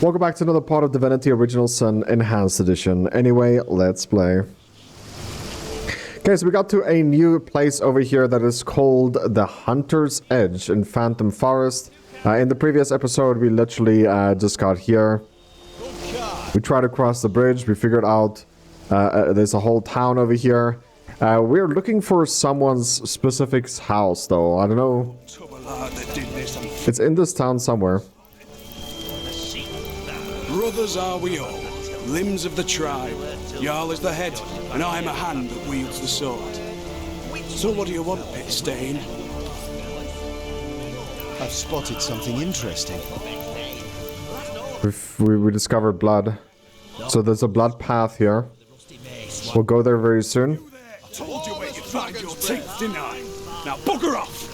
Welcome back to another part of Divinity Original Sin Enhanced Edition. Anyway, let's play. Okay, so we got to a new place over here that is called the Hunter's Edge in Phantom Forest. In the previous episode, we literally just got here. We tried to cross the bridge. We figured out there's a whole town over here. We're looking for someone's specific house, though. I don't know. It's in this town somewhere. Brothers are we all, limbs of the tribe. Jarl is the head, and I'm a hand that wields the sword. So what do you want, Pit Stain? I've spotted something interesting. We discovered blood. So there's a blood path here. We'll go there very soon. I told you where you'd find your teeth, didn't I? Now bugger off!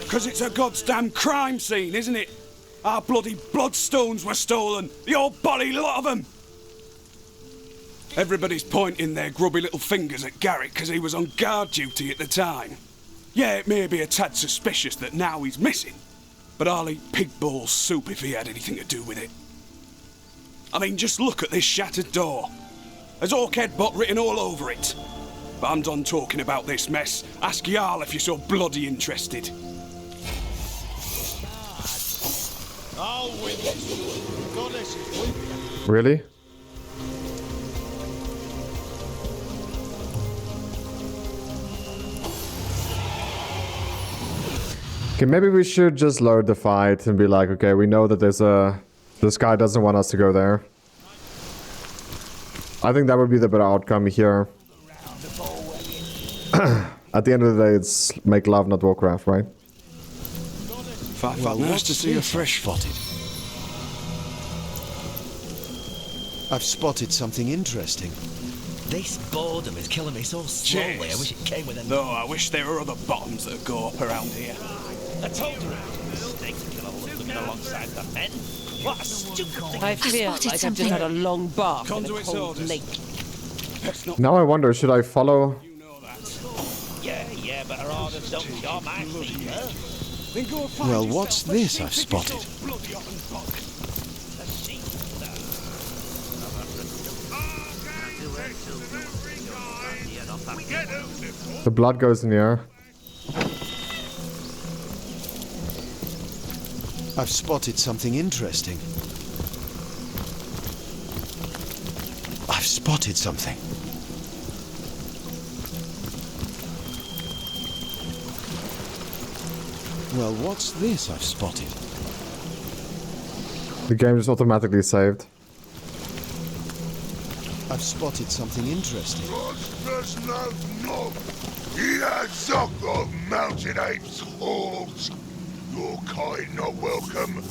Because it's a goddamn crime scene, isn't it? Our bloody bloodstones were stolen, the old body lot of them! Everybody's pointing their grubby little fingers at Garrett because he was on guard duty at the time. Yeah, it may be a tad suspicious that now he's missing, but I'll eat pig ball soup if he had anything to do with it. I mean, just look at this shattered door. There's Orchidbot written all over it. But I'm done talking about this mess. Ask Jarl if you're so bloody interested. I'll win this. Goddess is weeping. Really? Okay, maybe we should just load the fight and be like, okay, we know that this guy doesn't want us to go there. I think that would be the better outcome here. At the end of the day, it's make love, not Warcraft, right? Well, nice to see you fresh spotted. I've spotted something interesting. This boredom is killing me so slowly. I wish it came with a... Though I wish there were other bottoms that go up around here. I told you it was a mistake to kill all of them alongside the men. What a stupid thing. I feel like I've just had a long bath in a cold lake. Now I wonder, should I follow? You know that. Yeah, but our orders don't cure my fever. Then go find Well, yourself what's a this sheep I've that spotted? gets all bloody up and buck. A sheep. The blood goes in the air. I've spotted something interesting. I've spotted something. Well, what's this I've spotted? The game just automatically saved. I've spotted something interesting. Mountain apes hordes. Your kind not welcome.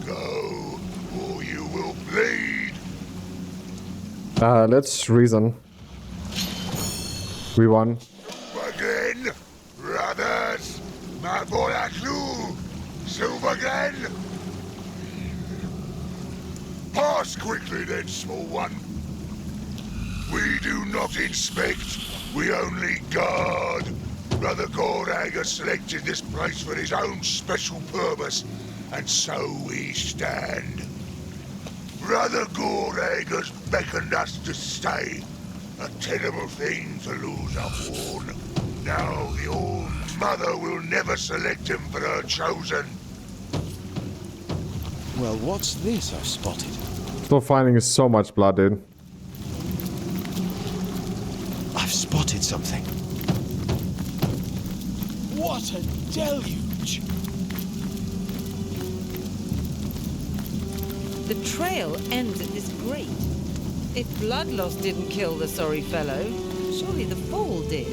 Go, or you will bleed. Let's reason. We won. Again, brothers. Mabolaklu. Silverglen. Pass quickly then, small one. We do not inspect, we only guard. Brother Gorag has selected this place for his own special purpose, and so we stand. Brother Gorag has beckoned us to stay. A terrible thing to lose a horn. Now the old mother will never select him for her chosen. Well, what's this I've spotted? Still finding so much blood, dude. I've spotted something. What a deluge! The trail ends at this grate. If blood loss didn't kill the sorry fellow, surely the fall did.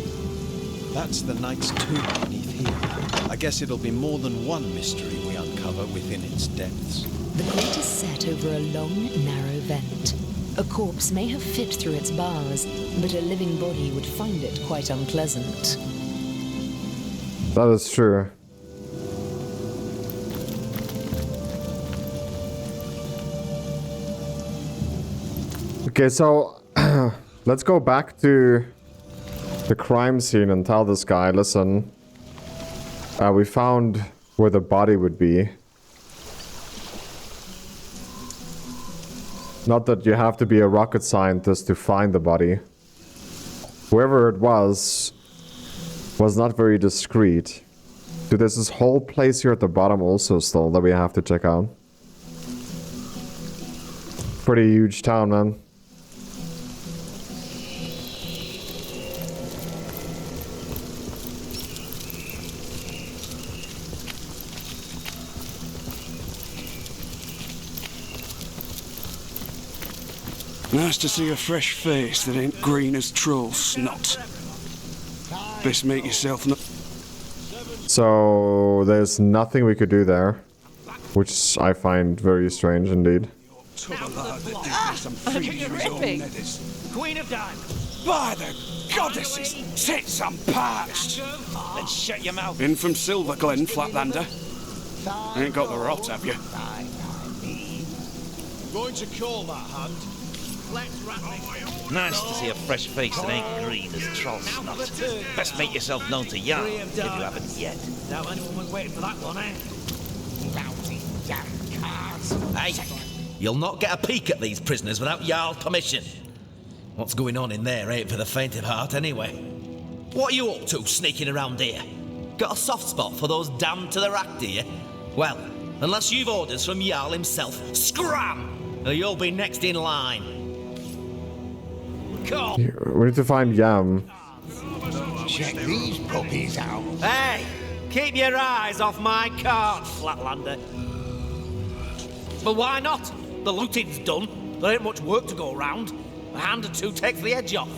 That's the knight's tomb beneath here. I guess it'll be more than one mystery we uncover within its depths. The grate is set over a long, narrow vent. A corpse may have fit through its bars, but a living body would find it quite unpleasant. That is true. Okay, so let's go back to the crime scene and tell this guy, listen, we found where the body would be. Not that you have to be a rocket scientist to find the body. Whoever it was not very discreet. Dude, there's this whole place here at the bottom also still that we have to check out. Pretty huge town, man. Nice to see a fresh face that ain't green as troll snot. Best make yourself no. So there's nothing we could do there, which I find very strange indeed. Queen of Diamonds. By the goddesses, tits I'm parched. Then shut your mouth. In from Silver Glen, Flatlander. Ain't got the rot, have you? Going to call that hand. Nice to see a fresh face that ain't green as troll snot. Best make yourself known to Jarl if you haven't yet. Doubt anyone was waiting for that one, eh? Lousy damn cards. Hey, you'll not get a peek at these prisoners without Jarl's permission. What's going on in there ain't for the faint of heart anyway. What are you up to sneaking around here? Got a soft spot for those damned to the rack, do you? Well, unless you've orders from Jarl himself, scram! Or you'll be next in line. We need to find Yam. Check these puppies out. Hey! Keep your eyes off my cart, Flatlander. But why not? The looting's done. There ain't much work to go around. A hand or two takes the edge off.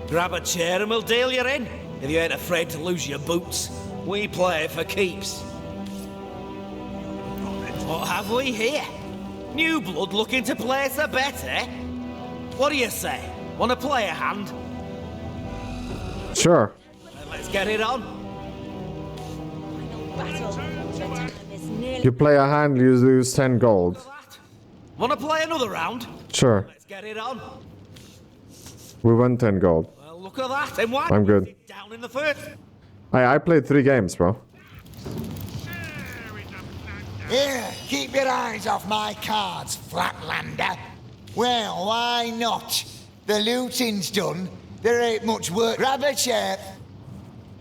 Grab a chair and we'll deal you in, if you ain't afraid to lose your boots. We play for keeps. What have we here? New blood looking to place a bet, eh? What do you say? Want to play a hand? Sure. Then let's get it on. You play a hand, you lose 10 gold. Want to play another round? Sure. Let's get it on. We won 10 gold. Well, look at that. Then why I'm good. down in the first? I played 3 games, bro. Here, keep your eyes off my cards, Flatlander. Well, why not? The looting's done. There ain't much work. Grab a chair.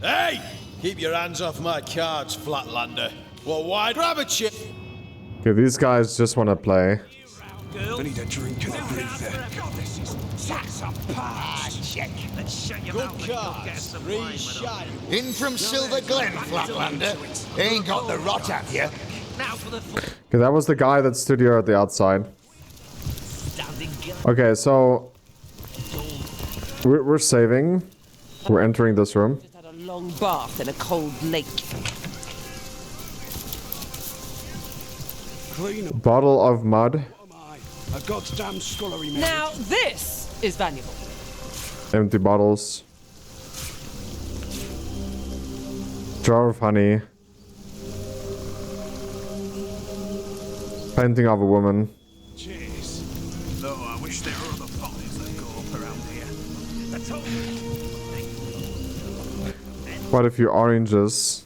Hey! Keep your hands off my cards, Flatlander. Well, why grab a chip? Okay, these guys just want to play. I need a drink and a breather. Goddesses, tits I'm parched. Check. Let's shut your Good mouth and go get cards. some Three wine, shy. In from Silver Glen, Flatlander. Ain't got the rot, have you? Now for the Okay, that was the guy that stood here at the outside. standing gun. Okay, so we're saving. We're entering this room. Just had a long bath in a cold lake. Clean up, Bottle of mud. am I? A goddamn scullery maid. Now this is valuable. Empty bottles. Jar of honey. Painting of a woman. Jeez. Though I wish there were other bodies that go up around here. That's all. Quite a few oranges.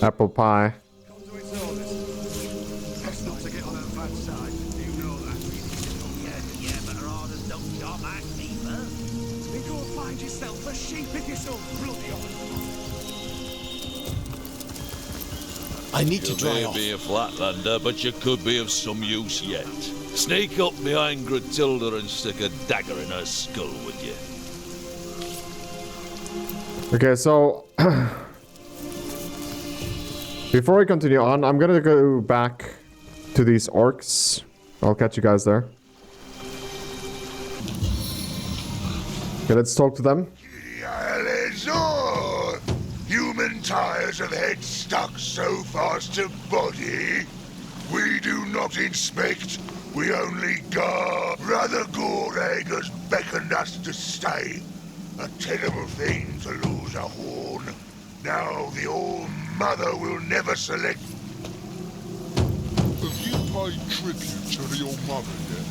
Apple pie. Come to its orders. Best not to get on her bad side. You know that. Yeah, but our orders don't job at me first. Then go and find yourself a sheep if you're so bloody on. I need to You dry may off. be a Flatlander, but you could be of some use yet. Sneak up behind Gratilda and stick a dagger in her skull, would you? Okay, so before we continue on, I'm gonna go back to these orcs. I'll catch you guys there. Okay, let's talk to them. Alezor! Human tires of head stuck so fast to body. We do not inspect, we only guard. Brother Goreg has beckoned us to stay. A terrible thing to lose a horn. Now the All-Mother will never select. Have you paid tribute to the All-Mother yet?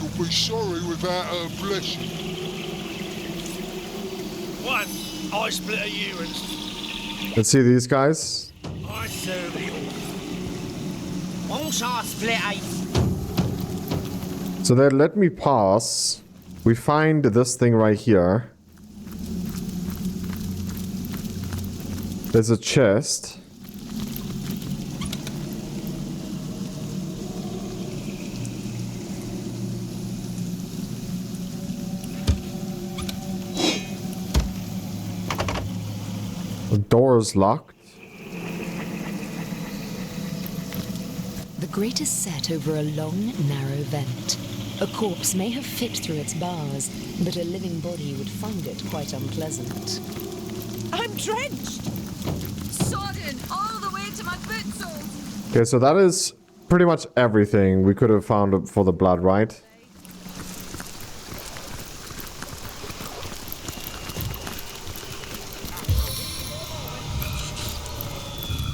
You'll be sorry without her blessing. One, I split a urine. Let's see these guys. I serve you. Once I split a... So they let me pass. We find this thing right here. There's a chest. The door is locked. The grate is set over a long, narrow vent. A corpse may have fit through its bars, but a living body would find it quite unpleasant. I'm drenched! Sodden all the way to my footsoles! Okay, so that is pretty much everything we could have found for the blood, right?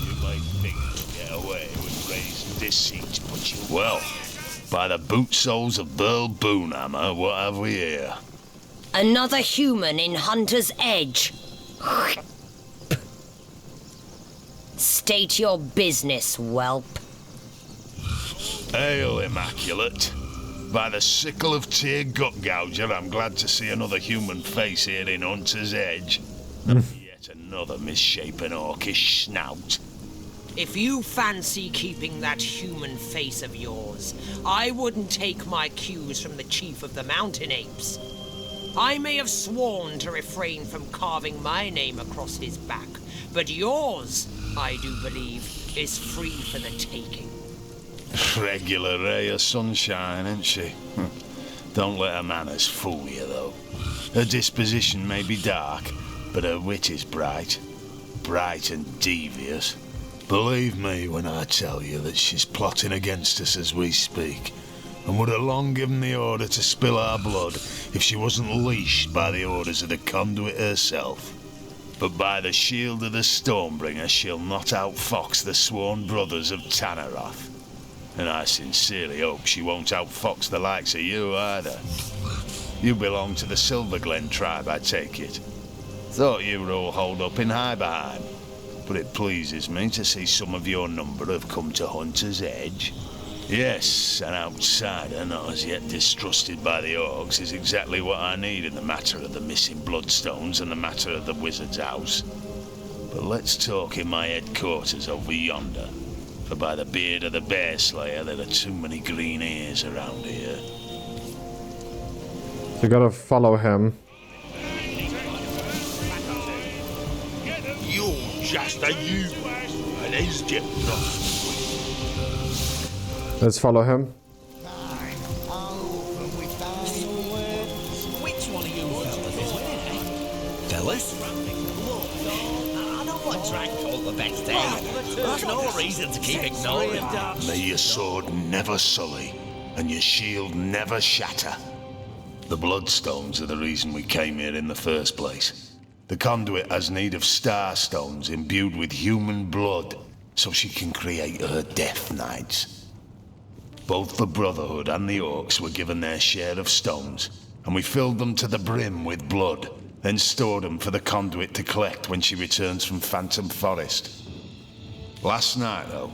You might think you'll get away with raising this siege, but you will. By the boot soles of Burl Boonhammer, what have we here? Another human in Hunter's Edge. State your business, whelp. Hail, Immaculate. By the sickle of Tyr Gutgouger, I'm glad to see another human face here in Hunter's Edge. Yet another misshapen orcish snout. If you fancy keeping that human face of yours, I wouldn't take my cues from the chief of the mountain apes. I may have sworn to refrain from carving my name across his back, but yours, I do believe, is free for the taking. Regular ray of sunshine, ain't she? Don't let her manners fool you, though. Her disposition may be dark, but her wit is bright. Bright and devious. Believe me when I tell you that she's plotting against us as we speak, and would have long given the order to spill our blood if she wasn't leashed by the orders of the conduit herself. But by the shield of the Stormbringer, she'll not outfox the sworn brothers of Tanneroth. And I sincerely hope she won't outfox the likes of you either. You belong to the Silverglen tribe, I take it. Thought you were all holed up in Highbeheim. But it pleases me to see some of your number have come to Hunter's Edge. Yes, an outsider not as yet distrusted by the orcs is exactly what I need in the matter of the missing bloodstones and the matter of the wizard's house. But let's talk in my headquarters over yonder, for by the beard of the Bear Slayer there are too many green ears around here. You gotta follow him. You're just a you, and he's just Let's follow him. Which one of you fellas is winning, eh? Fellas? I know what Drake called the best, eh? There's no reason to keep ignoring him. May your sword never sully, and your shield never shatter. The Bloodstones are the reason we came here in the first place. The conduit has need of star stones imbued with human blood, so she can create her Death Knights. Both the Brotherhood and the Orcs were given their share of stones, and we filled them to the brim with blood, then stored them for the conduit to collect when she returns from Phantom Forest. Last night, though,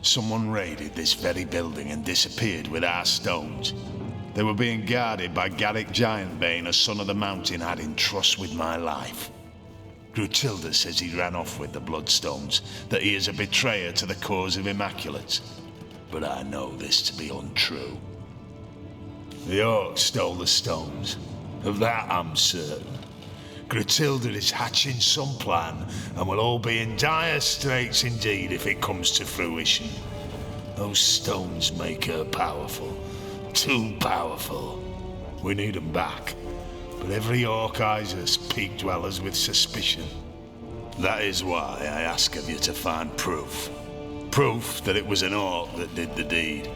someone raided this very building and disappeared with our stones. They were being guarded by Garrick Giantbane, a son of the mountain had in trust with my life. Grutilda says he ran off with the Bloodstones, that he is a betrayer to the cause of Immaculates. But I know this to be untrue. The Orcs stole the stones. Of that I'm certain. Grutilda is hatching some plan, and we'll all be in dire straits indeed if it comes to fruition. Those stones make her powerful. Too powerful. We need them back. But every orc eyes us peak dwellers with suspicion. That is why I ask of you to find proof. Proof that it was an orc that did the deed.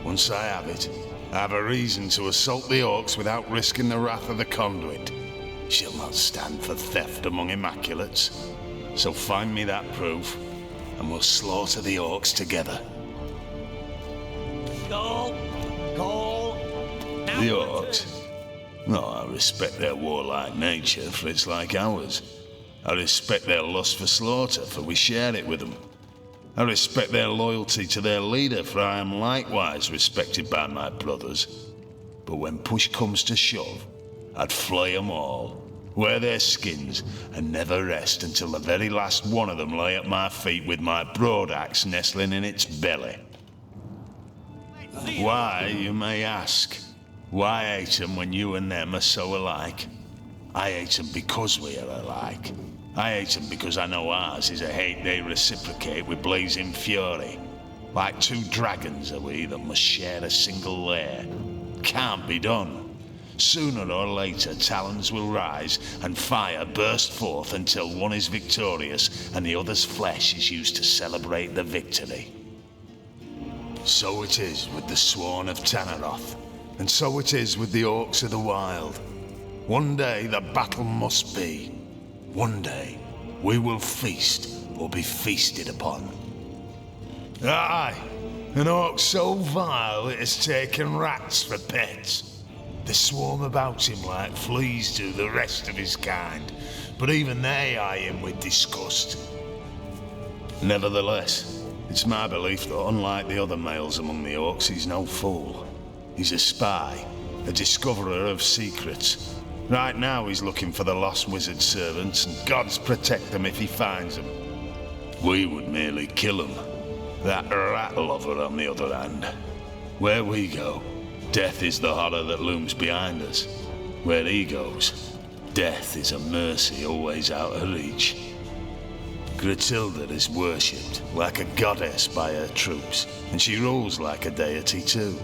Once I have it, I have a reason to assault the orcs without risking the wrath of the conduit. She'll not stand for theft among Immaculates. So find me that proof, and we'll slaughter the orcs together. Call! The orcs? No, I respect their warlike nature, for it's like ours. I respect their lust for slaughter, for we share it with them. I respect their loyalty to their leader, for I am likewise respected by my brothers. but when push comes to shove, I'd flay them all, wear their skins, and never rest until the very last one of them lay at my feet with my broadaxe nestling in its belly. Why, you may ask? Why hate them when you and them are so alike? I hate them because we are alike. I hate them because I know ours is a hate they reciprocate with blazing fury. Like two dragons are we that must share a single lair. Can't be done. Sooner or later, talons will rise and fire burst forth until one is victorious and the other's flesh is used to celebrate the victory. So it is with the Sworn of Tanneroth, and so it is with the Orcs of the Wild. One day the battle must be. One day we will feast or be feasted upon. Aye, an orc so vile it has taken rats for pets. They swarm about him like fleas do the rest of his kind, but even they eye him with disgust. Nevertheless, it's my belief that unlike the other males among the orcs, he's no fool. He's a spy, a discoverer of secrets. Right now he's looking for the lost wizard servants, and gods protect them if he finds them. We would merely kill him. That rat lover, on the other hand. Where we go, death is the horror that looms behind us. Where he goes, death is a mercy always out of reach. Gratilda is worshipped like a goddess by her troops, and she rules like a deity too.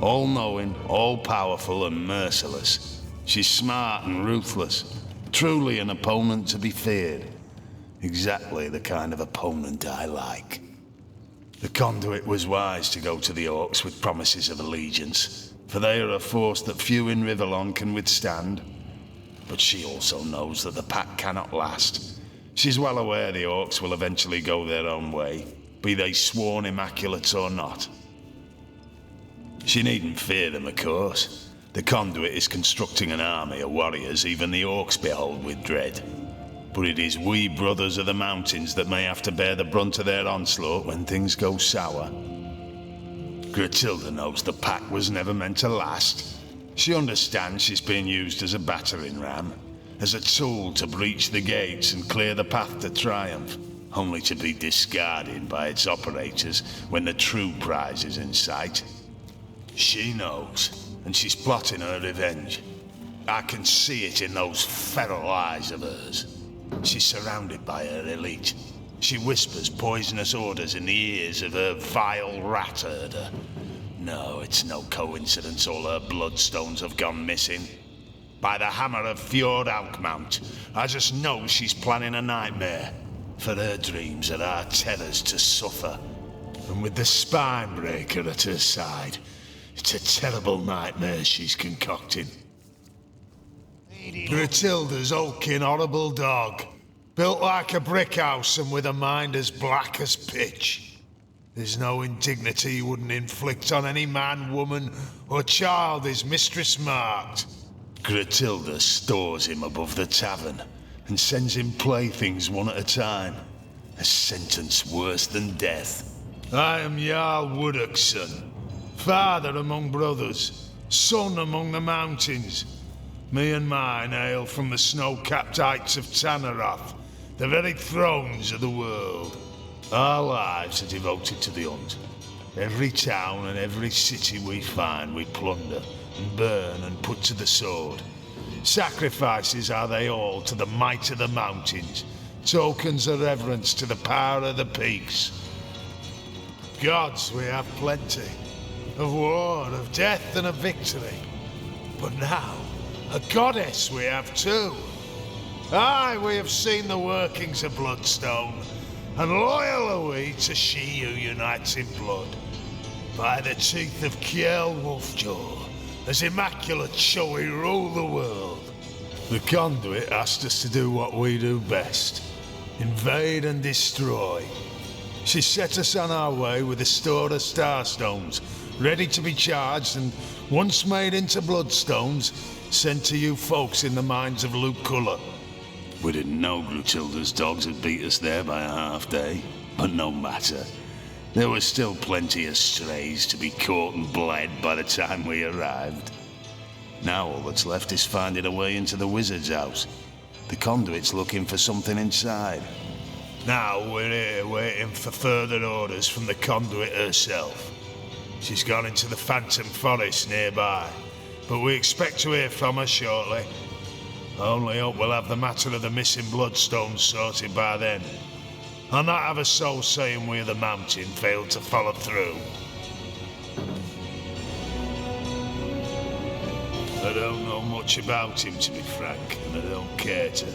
All-knowing, all-powerful and merciless. She's smart and ruthless, truly an opponent to be feared. Exactly the kind of opponent I like. The conduit was wise to go to the orcs with promises of allegiance, for they are a force that few in Riverlon can withstand. But she also knows that the pact cannot last. She's well aware the orcs will eventually go their own way, be they sworn immaculates or not. She needn't fear them, of course. The conduit is constructing an army of warriors even the orcs behold with dread. But it is we brothers of the mountains that may have to bear the brunt of their onslaught when things go sour. Gratilda knows the pact was never meant to last. She understands she's being used as a battering ram, as a tool to breach the gates and clear the path to triumph, only to be discarded by its operators when the true prize is in sight. She knows, and she's plotting her revenge. I can see it in those feral eyes of hers. She's surrounded by her elite. She whispers poisonous orders in the ears of her vile rat herder. No, it's no coincidence all her bloodstones have gone missing. By the hammer of Fjord Alkmount, I just know she's planning a nightmare. For her dreams are our terrors to suffer. And with the spine breaker at her side, it's a terrible nightmare she's concocting. Gratilda's hulking, horrible dog, built like a brick house and with a mind as black as pitch. There's no indignity he wouldn't inflict on any man, woman, or child his mistress marked. Gratilda stores him above the tavern and sends him playthings one at a time. A sentence worse than death. I am Jarl Woodok's son, father among brothers, son among the mountains. Me and mine hail from the snow-capped heights of Tanneroth, the very thrones of the world. Our lives are devoted to the hunt. Every town and every city we find we plunder and burn and put to the sword. Sacrifices are they all to the might of the mountains, tokens of reverence to the power of the peaks. Gods we have plenty, of war, of death and of victory. But now, a goddess we have too. Aye, we have seen the workings of Bloodstone, and loyal are we to she who unites in blood. By the teeth of Kjell Wolfjaw, as immaculate shall we rule the world. The conduit asked us to do what we do best, invade and destroy. She set us on our way with a store of starstones, ready to be charged and, once made into bloodstones, sent to you folks in the mines of Luculla. We didn't know Gratilda's dogs had beat us there by a half day, but no matter. There was still plenty of strays to be caught and bled by the time we arrived. Now all that's left is finding a way into the wizard's house. The conduit's looking for something inside. Now we're here waiting for further orders from the conduit herself. She's gone into the Phantom Forest nearby, but we expect to hear from her shortly. I only hope we'll have the matter of the missing bloodstones sorted by then. I'll not have a soul saying we're the mountain failed to follow through. I don't know much about him, to be frank, and I don't care to.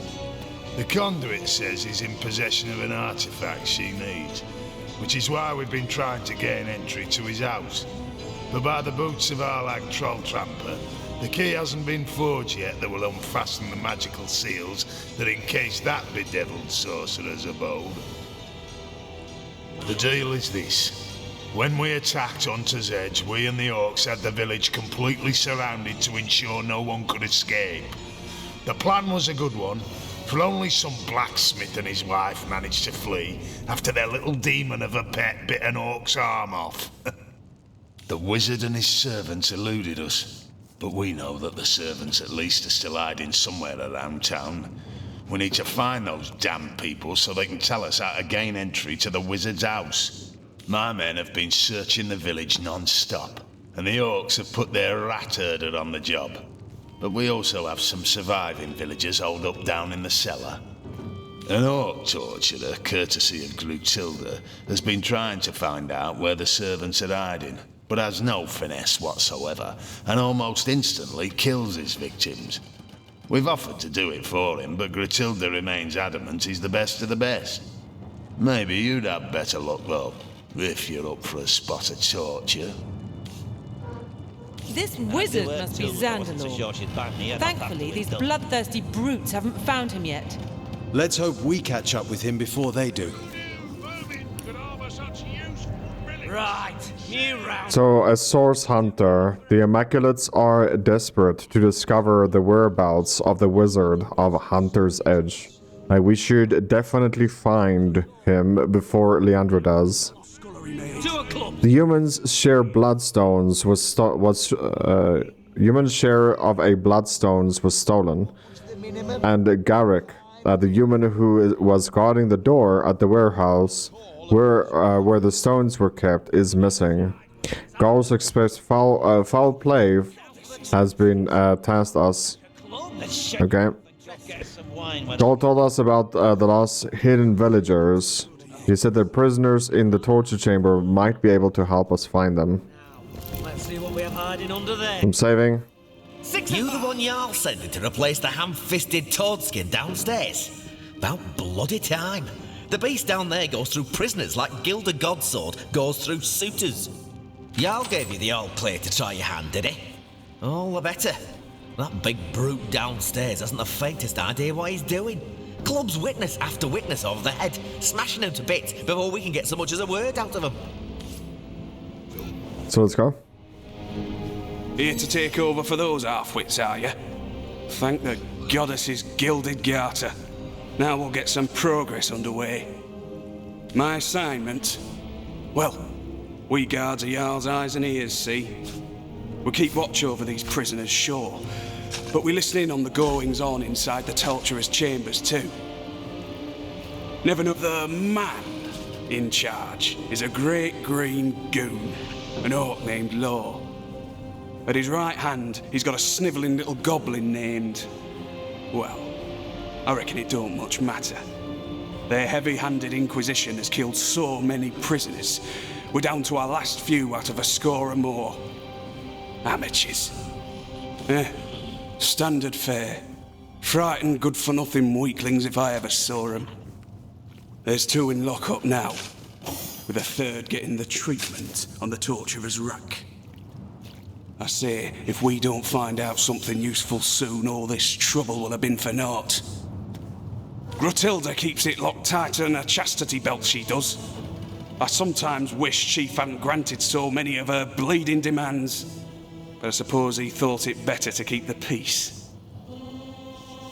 The conduit says he's in possession of an artifact she needs, which is why we've been trying to gain entry to his house. But by the boots of our lag troll tramper, the key hasn't been forged yet that will unfasten the magical seals that encase that bedeviled sorcerer's abode. The deal is this. When we attacked Hunter's Edge, we and the orcs had the village completely surrounded to ensure no one could escape. The plan was a good one, for only some blacksmith and his wife managed to flee after their little demon of a pet bit an orc's arm off. The wizard and his servants eluded us, but we know that the servants at least are still hiding somewhere around town. We need to find those damn people so they can tell us how to gain entry to the wizard's house. My men have been searching the village non-stop, and the orcs have put their rat herder on the job. But we also have some surviving villagers holed up down in the cellar. An orc torturer, courtesy of Grutilda, has been trying to find out where the servants are hiding, but has no finesse whatsoever, and almost instantly kills his victims. We've offered to do it for him, but Grutilda remains adamant he's the best of the best. Maybe you'd have better luck, though, if you're up for a spot of torture. This wizard must be Xandalor. Thankfully, these bloodthirsty brutes haven't found him yet. Let's hope we catch up with him before they do. Right, new round. So, as Source Hunter, the Immaculates are desperate to discover the whereabouts of the Wizard of Hunter's Edge. We should definitely find him before Leandro does. The humans' share bloodstones human share of a bloodstones was stolen, and Garrick, the human who was guarding the door at the warehouse where the stones were kept, is missing. Gauls expects foul play has been tasked us. Okay. Gaul told us about the lost hidden villagers. He said that prisoners in the torture chamber might be able to help us find them. Let's see what we have hiding under there. I'm saving. You the one Jarl sending to replace the ham-fisted toadskin downstairs? About bloody time. The beast down there goes through prisoners like Gilda Godsword goes through suitors. Jarl gave you the all clear to try your hand, did he? All the better. That big brute downstairs hasn't the faintest idea what he's doing. Clubs witness after witness over the head, smashing him to bits before we can get so much as a word out of him. So let's go. Here to take over for those half-wits, are you? Thank the goddess's gilded garter. Now we'll get some progress underway. My assignment? Well, we guards are Jarl's eyes and ears, see? We keep watch over these prisoners, sure, but we listen in on the goings-on inside the torturer's chambers too. Never know the man in charge is a great green goon, an orc named Law. At his right hand, he's got a snivelling little goblin named... well, I reckon it don't much matter. Their heavy-handed inquisition has killed so many prisoners. We're down to our last few out of a score or more. Amateurs. Standard fare. Frightened, good-for-nothing weaklings if I ever saw them. There's 2 in lock-up now, with a 3rd getting the treatment on the torturer's rack. I say, if we don't find out something useful soon, all this trouble will have been for naught. Grutilda keeps it locked tighter than a chastity belt, she does. I sometimes wish Chief hadn't granted so many of her bleeding demands, but I suppose he thought it better to keep the peace.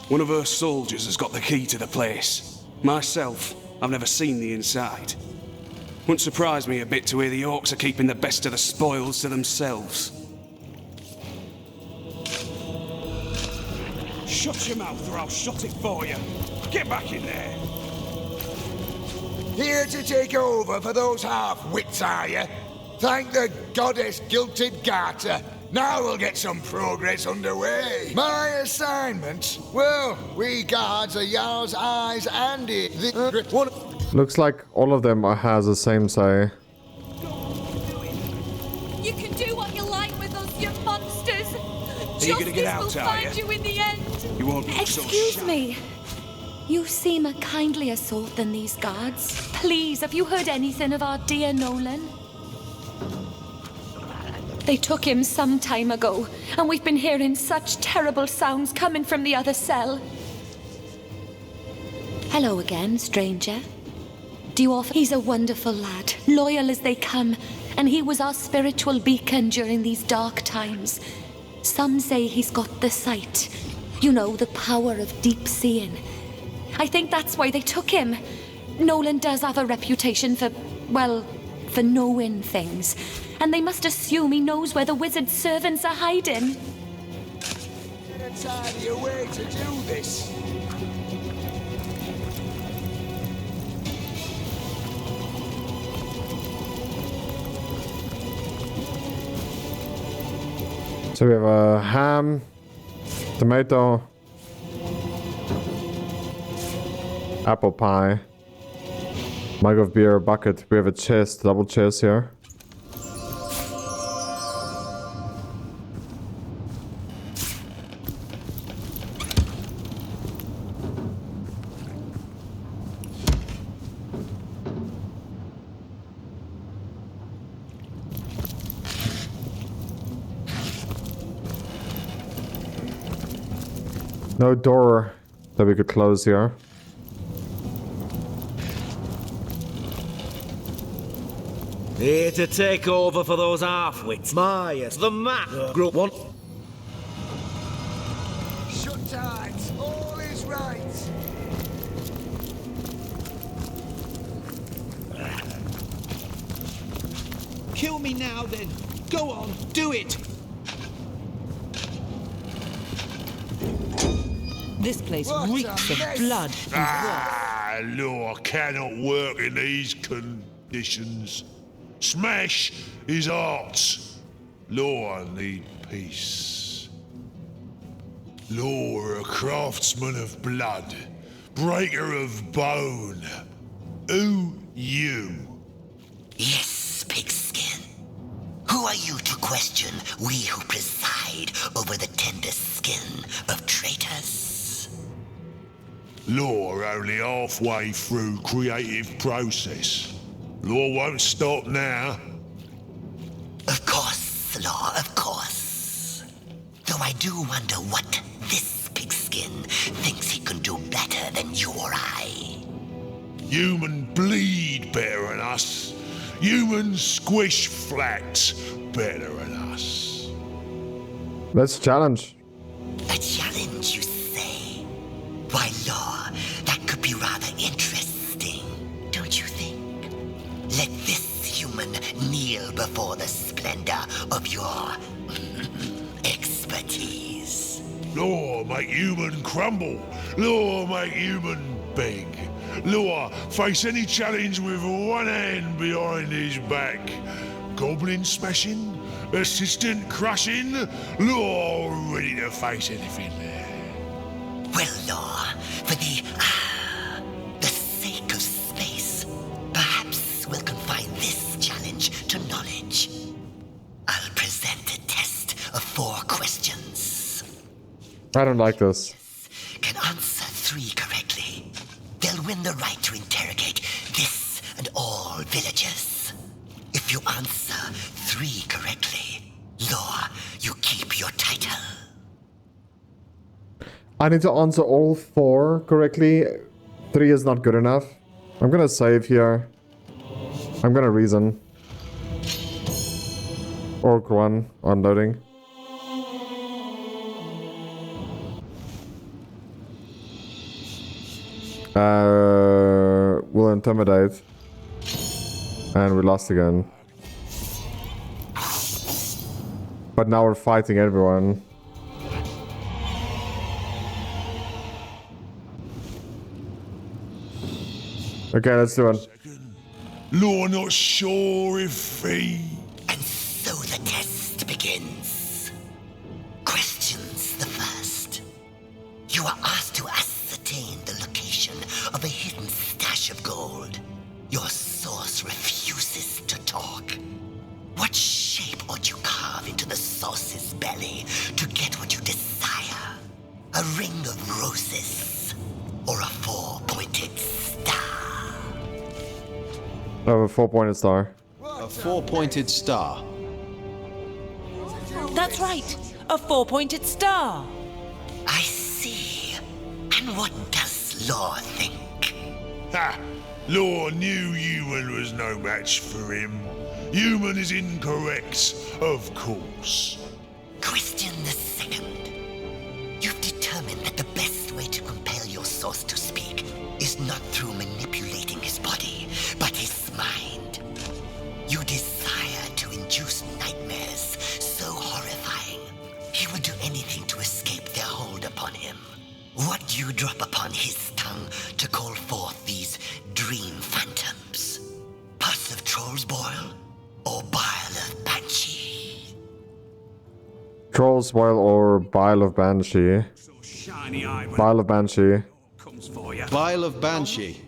One of her soldiers has got the key to the place. Myself, I've never seen the inside. Wouldn't surprise me a bit to hear the orcs are keeping the best of the spoils to themselves. Shut your mouth or I'll shut it for you. Get back in there. Here to take over for those half-wits, are you? Thank the goddess-guilted garter. Now we'll get some progress underway. My assignment? Well, we guards are Jarl's eyes and ears. Looks like all of them has the same say. You can do what you like with us, you monsters. Are you gonna get out, Justice will are find you? you in the end. You won't look so Excuse shy. me. You seem a kindlier sort than these guards. Please, have you heard anything of our dear Nolan? They took him some time ago, and we've been hearing such terrible sounds coming from the other cell. Hello again, stranger. Do you offer? He's a wonderful lad, loyal as they come, and he was our spiritual beacon during these dark times. Some say he's got the sight. You know, the power of deep seeing. I think that's why they took him. Nolan does have a reputation for, well, for knowing things. And they must assume he knows where the wizard's servants are hiding. Get a tidier way to do this. So we have a ham, tomato, apple pie, mug of beer, bucket. We have a chest, double chest here. No door that we could close here. Here to take over for those half-wits. Myers, the map, group one. Shut tight. All is right. Kill me now, then. Go on, do it. This place What a reeks of mess. blood and Ah, law cannot work in these conditions. Smash is art. Law need peace. Law are a craftsman of blood, breaker of bone. Who you? Yes, pigskin. Who are you to question we who preside over the tender skin of traitors? Law are only halfway through creative process. Law won't stop now. Of course, Law, of course. Though I do wonder what this pigskin thinks he can do better than you or I. Human bleed better than us. Human squish flats better than us. Let's challenge. A challenge, you say? Why, Law, that could be rather interesting, don't you think? Let this human kneel before the splendor of your expertise. Law make human crumble. Law make human beg. Law face any challenge with one hand behind his back. Goblin smashing, assistant crushing. Law ready to face anything there. Well, Law, for the sake of space, perhaps we'll confine this challenge to knowledge. I'll present a test of 4 questions. I don't like this. Can answer 3 correctly. They'll win the right to interrogate this and all villagers. If you answer 3 correctly, Law, you keep your title. I need to answer all 4 correctly. 3 is not good enough. I'm gonna save here. I'm gonna reason. Orc 1, unloading. We'll intimidate. And we lost again. But now we're fighting everyone. Okay, let's do it. Law not sure if he... And so the test begins. Questions the first. You are asked to ascertain the location of a hidden stash of gold. Your source refuses to talk. What shape ought you carve into the source's belly to get what you desire? A ring of roses or a four-pointed star? I have a 4-pointed star. A four-pointed star. That's right. A 4-pointed star. I see. And what does Law think? Ha! Law knew human was no match for him. Human is incorrect, of course. Question the second. You've determined that the best way to compel your source to speak is not through manipulating his body, but his mind. You desire to induce nightmares so horrifying, he will do anything to escape their hold upon him. What do you drop upon his tongue to call forth these dream phantoms? Pus of troll's boil or bile of banshee? Troll's boil or bile of banshee. Bile of banshee. Bile of banshee.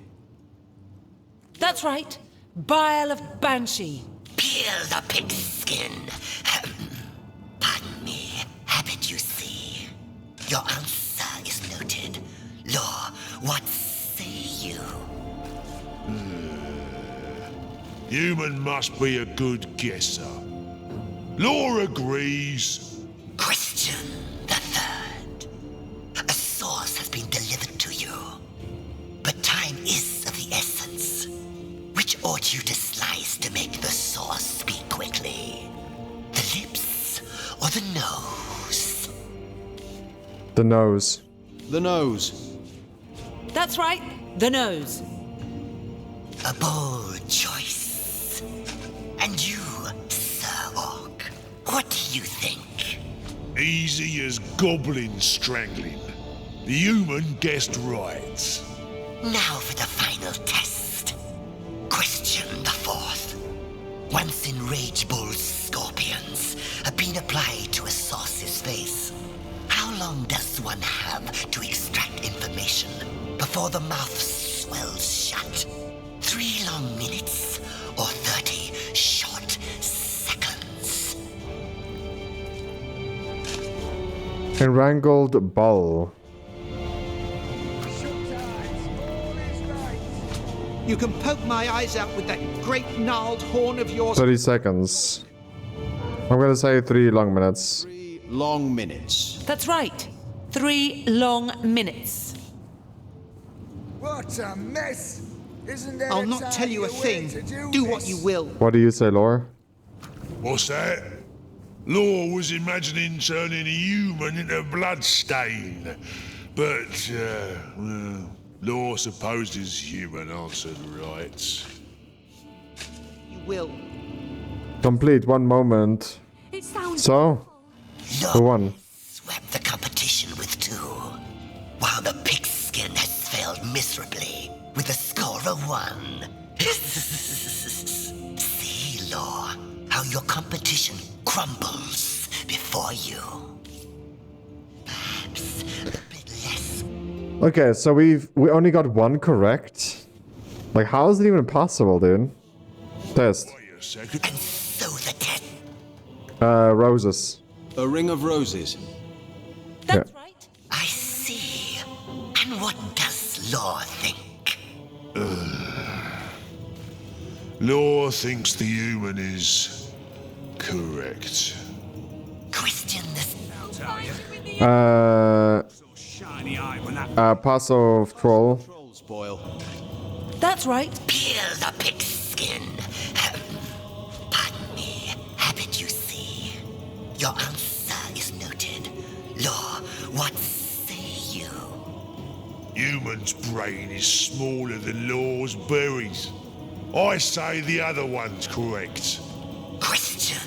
That's right. Bile of banshee. Peel the pigskin. Pardon me, habit you see. Your answer is noted. Law, what say you? Human must be a good guesser. Law agrees. Question the third. A source has been delivered to you, but time is of the essence. Which ought you to slice to make the source speak quickly? The lips or the nose? The nose. The nose. That's right. The nose. A bold choice. And you, Sir Orc, what do you think? Easy as goblin strangling. The human guessed right. Now for the final test. Question the fourth. Once enraged bull scorpions have been applied to a source's face, how long does one have to extract information before the mouth swells shut? 3 long minutes or 30 short seconds? A wrangled bull. You can poke my eyes out with that great gnarled horn of yours. 30 seconds. I'm gonna say 3 long minutes. 3 long minutes. That's right. 3 long minutes. What a mess! Isn't there I'll a not tell you a tidier way thing. to Do this? what you will. What do you say, Laura? What's that? Law was imagining turning a human into bloodstain. But, well, Law supposed his human answered right. You will. Complete 1 moment. It sounds So, who won? Swept the competition with 2, while the pigskin has failed miserably with a score of 1. See, Law, how your competition crumbles before you. Perhaps a bit less. Okay, so we only got 1 correct. Like, how is it even possible, dude? Test. And so the test. Roses. A ring of roses. That's right. I see. And what does Law think? Law thinks the human is correct. Question this. Pass of troll. Troll's boil. That's right. Peel the pigskin. Pardon me, habit you see. Your answer is noted. Law, what say you? Human's brain is smaller than Law's berries. I say the other one's correct. Question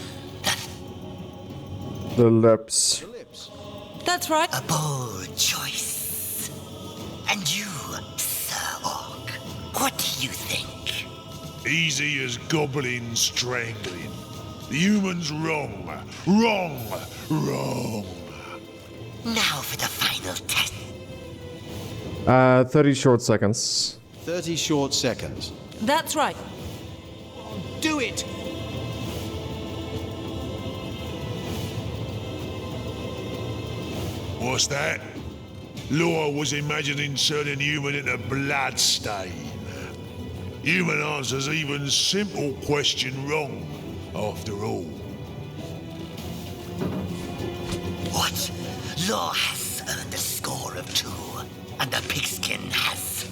The lips. That's right. a bold choice. And you, Sir Orc, What do you think? Easy as goblin strangling. The human's wrong. Wrong. Wrong. Now for the final test. 30 short seconds. 30 short seconds. That's right. Do it! What's that? Law was imagining turning human into bloodstain. Human answers even simple question wrong, after all. What? Law has earned a score of 2, and the pigskin has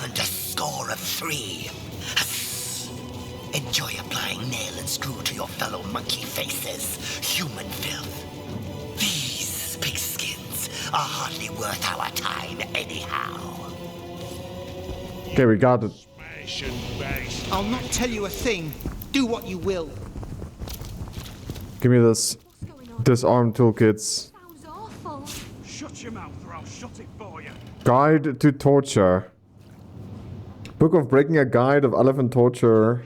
earned a score of 3. Enjoy applying nail and screw to your fellow monkey faces, human filth. These pigskins are hardly worth our time anyhow. Okay, we got it. I'll not tell you a thing. Do what you will. Give me this disarm toolkits. Shut your mouth or I'll shut it for you. Guide to torture. Book of Breaking a Guide of Elephant Torture.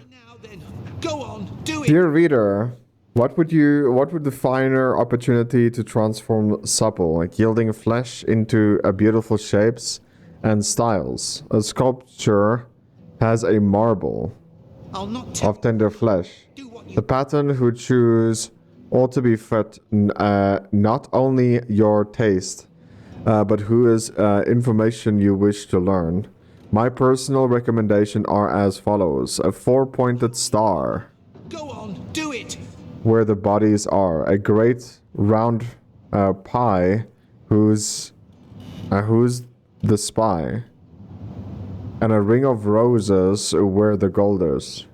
Go on, do it. Dear reader, what would define your opportunity to transform supple, like yielding flesh into beautiful shapes and styles? A sculpture has a marble of tender flesh. The pattern who choose ought to be fit not only your taste, but who is information you wish to learn. My personal recommendation are as follows. A 4-pointed star. Go on, do it. Where the bodies are. A great round pie who's the spy. And a ring of roses where the gold is.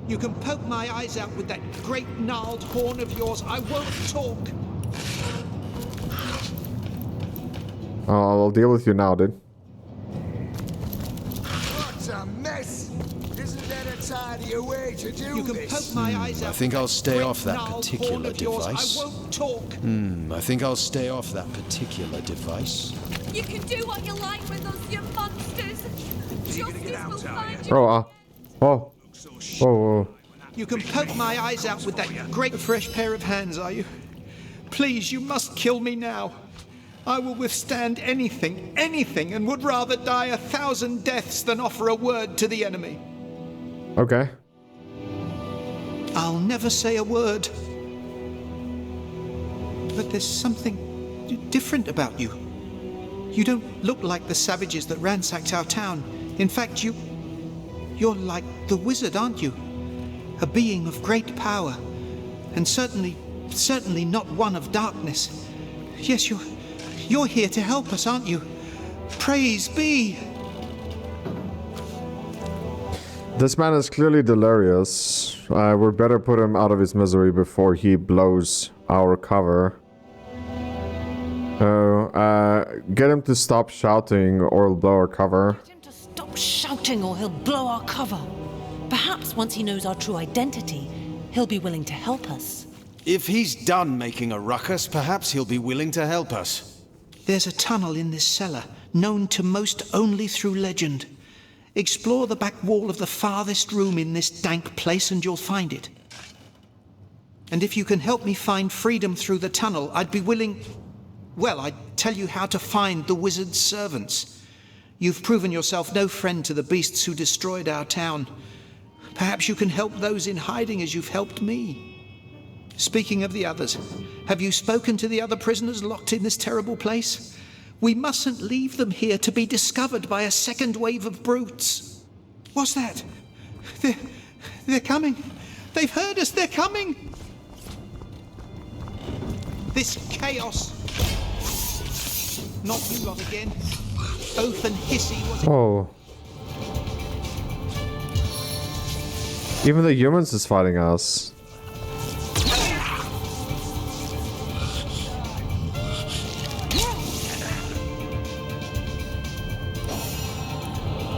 You can poke my eyes out with that great gnarled horn of yours. I won't talk. I'll deal with you now, dude. What a mess! Isn't there a tidier way to do You can this? poke my eyes out. I think I'll stay off that gnarled particular horn of yours. device. I won't talk. I think I'll stay off that particular device. You can do what you like with us, you monsters. Justice will find you. Whoa. You can poke my eyes out with that great fresh pair of hands, are you? Please, you must kill me now. I will withstand anything, and would rather die 1,000 deaths than offer a word to the enemy. Okay. I'll never say a word. But there's something different about you. You don't look like the savages that ransacked our town. In fact, you're like the wizard, aren't you? A being of great power, and certainly not one of darkness. Yes, you're here to help us, aren't you? Praise be! This man is clearly delirious. We'd better put him out of his misery before he blows our cover. Get him to stop shouting or he'll blow our cover. Get him to stop shouting or he'll blow our cover. Perhaps once he knows our true identity, he'll be willing to help us. If he's done making a ruckus, perhaps he'll be willing to help us. There's a tunnel in this cellar, known to most only through legend. Explore the back wall of the farthest room in this dank place and you'll find it. And if you can help me find freedom through the tunnel, I'd be willing... Well, I'd tell you how to find the wizard's servants. You've proven yourself no friend to the beasts who destroyed our town. Perhaps you can help those in hiding as you've helped me. Speaking of the others, have you spoken to the other prisoners locked in this terrible place? We mustn't leave them here to be discovered by a second wave of brutes. What's that? They're coming. They've heard us. They're coming. This chaos. Not you lot again. Oath and hissy was it? Oh. Even the humans is fighting us.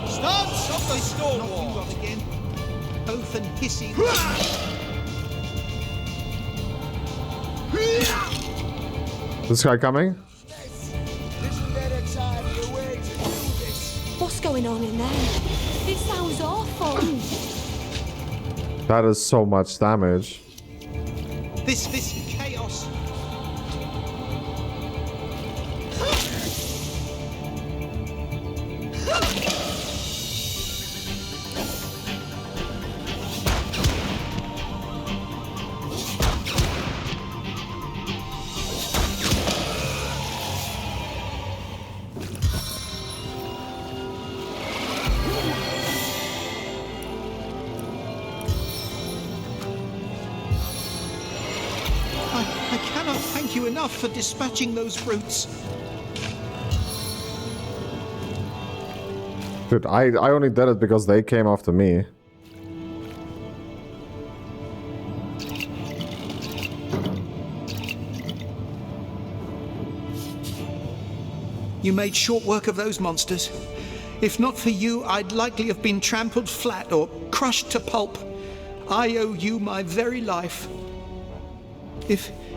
Stop the storm. Not you lot again. Oath and hissy. This guy coming? What's going on in there? This sounds awful. That is so much damage. This chaos. I cannot thank you enough for dispatching those brutes. Dude, I only did it because they came after me. You made short work of those monsters. If not for you, I'd likely have been trampled flat or crushed to pulp. I owe you my very life.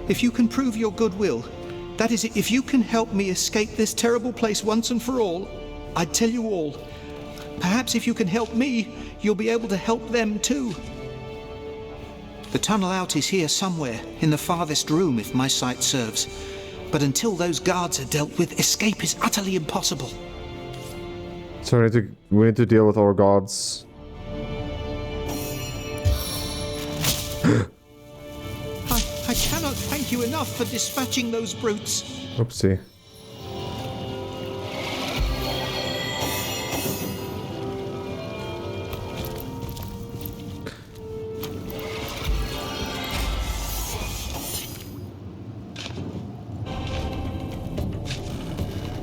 If you can prove your goodwill, that is, if you can help me escape this terrible place once and for all, I'd tell you all. Perhaps if you can help me, you'll be able to help them too. The tunnel out is here somewhere, in the farthest room if my sight serves. But until those guards are dealt with, escape is utterly impossible. So we need to deal with our gods. I cannot thank you enough for dispatching those brutes. Oopsie.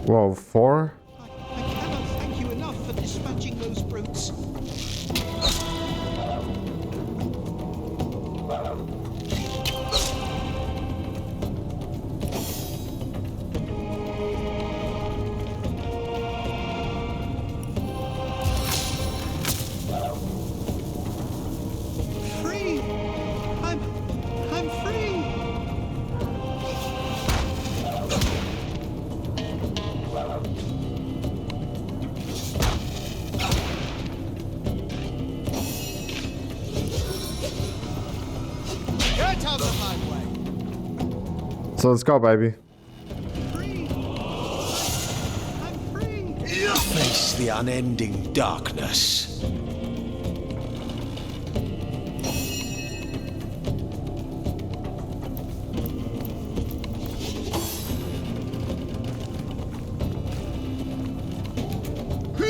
Whoa, 4? I cannot thank you enough for dispatching those brutes. Free! I'm free! Get out of my way! So let's go, baby. Face the unending darkness.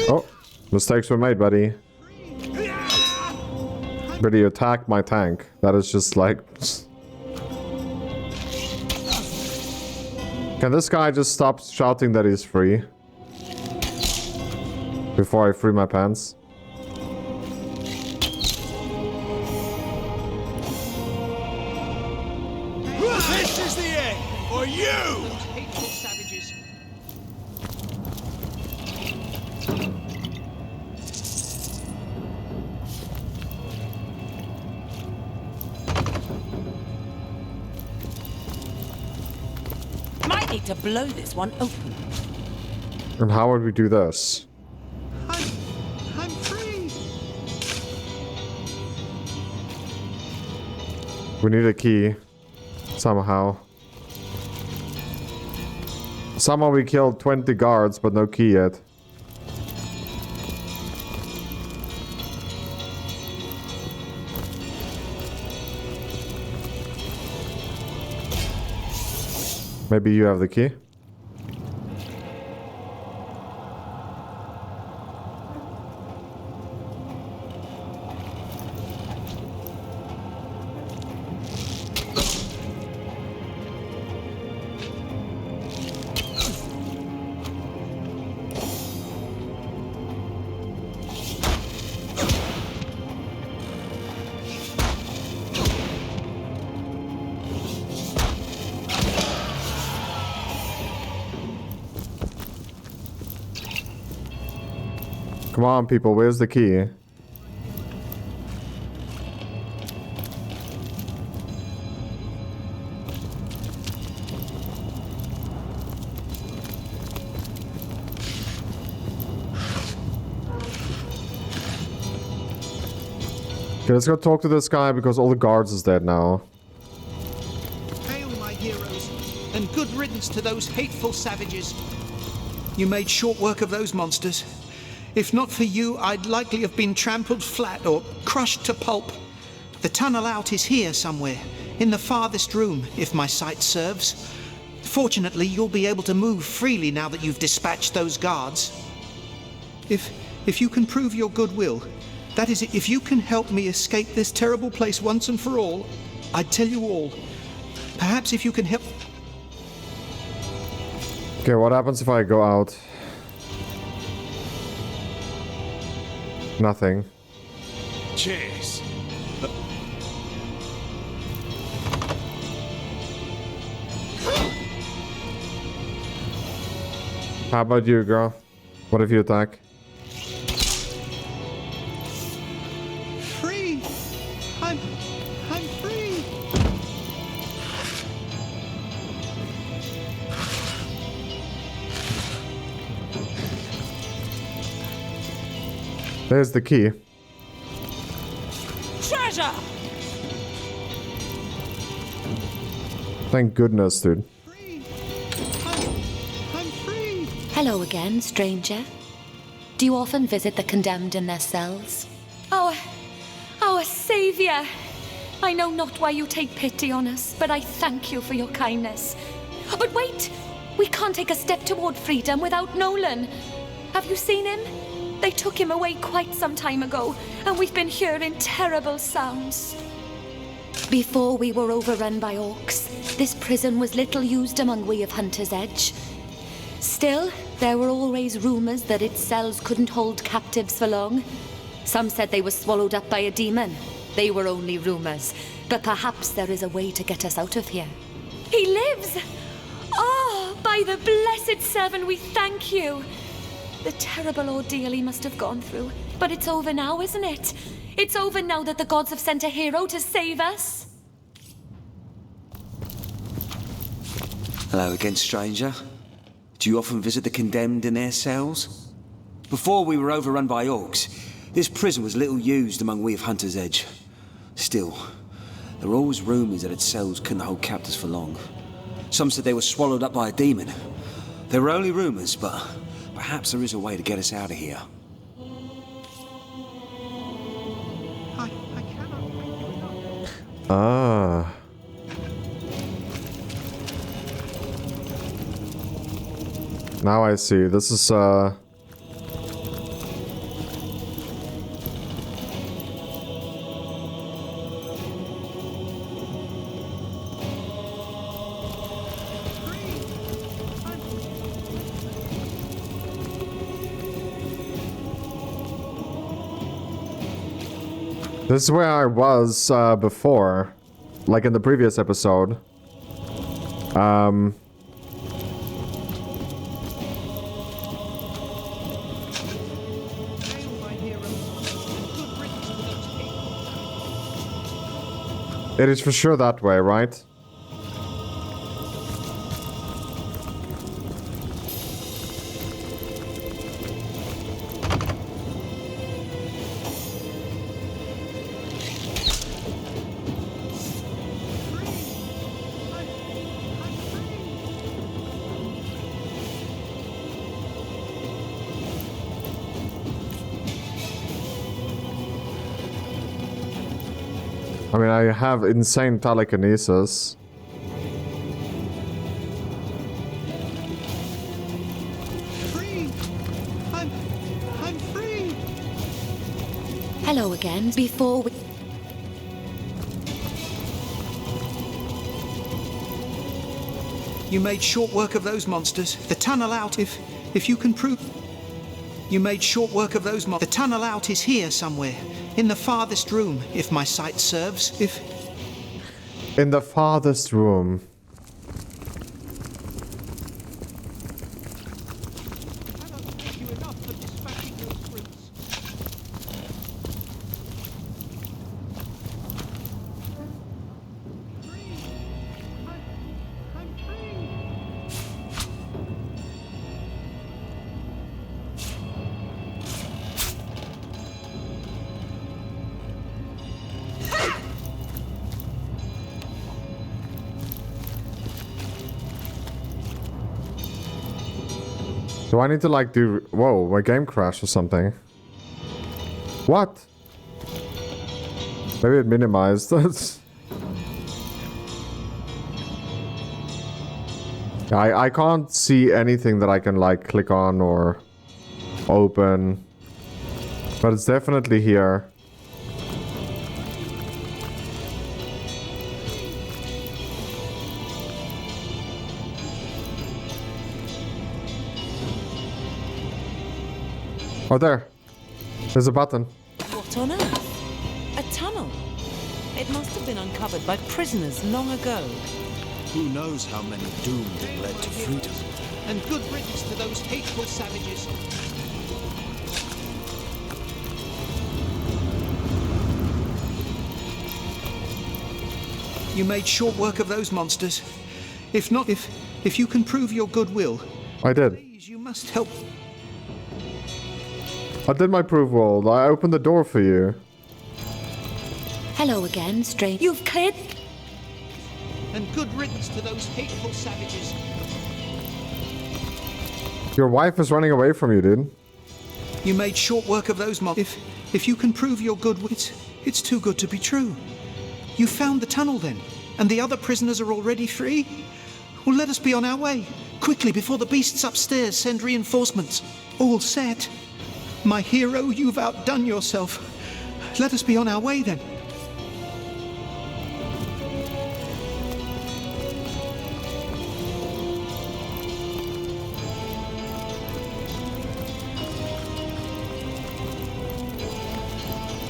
Oh, mistakes were made, buddy. But you attacked my tank. That is just like... Can this guy just stop shouting that he's free? Before I free my pants? This is the end for you! Hateful savages. Might need to blow this one open. And how would we do this? I'm free. We need a key. Somehow. Somehow we killed 20 guards, but no key yet. Maybe you have the key? Come on, people, where's the key? Okay, let's go talk to this guy because all the guards is dead now. Hail, my heroes, and good riddance to those hateful savages. You made short work of those monsters. If not for you, I'd likely have been trampled flat or crushed to pulp. The tunnel out is here somewhere, in the farthest room, if my sight serves. Fortunately, you'll be able to move freely now that you've dispatched those guards. If you can prove your goodwill, that is, if you can help me escape this terrible place once and for all, I'd tell you all. Perhaps if you can help... Okay, what happens if I go out? Nothing. Cheers. How about you, girl? What if you attack? Free! I'm free! There's the key. Treasure! Thank goodness, dude. Hello again, stranger. Do you often visit the condemned in their cells? Our savior! I know not why you take pity on us, but I thank you for your kindness. But wait! We can't take a step toward freedom without Nolan. Have you seen him? They took him away quite some time ago, and we've been hearing terrible sounds. Before we were overrun by orcs, this prison was little used among we of Hunter's Edge. Still, there were always rumors that its cells couldn't hold captives for long. Some said they were swallowed up by a demon. They were only rumors, but perhaps there is a way to get us out of here. He lives! Oh, by the blessed Seven, we thank you! The terrible ordeal he must have gone through. But it's over now, isn't it? It's over now that the gods have sent a hero to save us. Hello again, stranger. Do you often visit the condemned in their cells? Before we were overrun by orcs, this prison was little used among we of Hunter's Edge. Still, there were always rumours that its cells couldn't hold captives for long. Some said they were swallowed up by a demon. They were only rumours, but perhaps there is a way to get us out of here. Ah. Now I see. This is, this is where I was, before. Like in the previous episode. It is for sure that way, right? I mean, I have insane telekinesis. Free! I'm free! Hello again. Before we... You made short work of those monsters. The tunnel out, if you can prove... You made short work of those monsters. The tunnel out is here somewhere. In the farthest room, if my sight serves. In the farthest room. Do I need to like do... Whoa, my game crashed or something. What? Maybe it minimized. I can't see anything that I can like click on or open. But it's definitely here. Oh, there. There's a button. What on earth? A tunnel? It must have been uncovered by prisoners long ago. Who knows how many doomed it led to freedom? And good riddance to those hateful savages. You made short work of those monsters. If not, if you can prove your goodwill, I did. please, you must help. I did my proof roll. I opened the door for you. Hello again, strange. You've cleared. And good riddance to those hateful savages. Your wife is running away from you, dude. You made short work of those monsters. If you can prove your goodwill, it's too good to be true. You found the tunnel then, and the other prisoners are already free? Well, let us be on our way. Quickly, before the beasts upstairs send reinforcements. All set. My hero, you've outdone yourself. Let us be on our way then.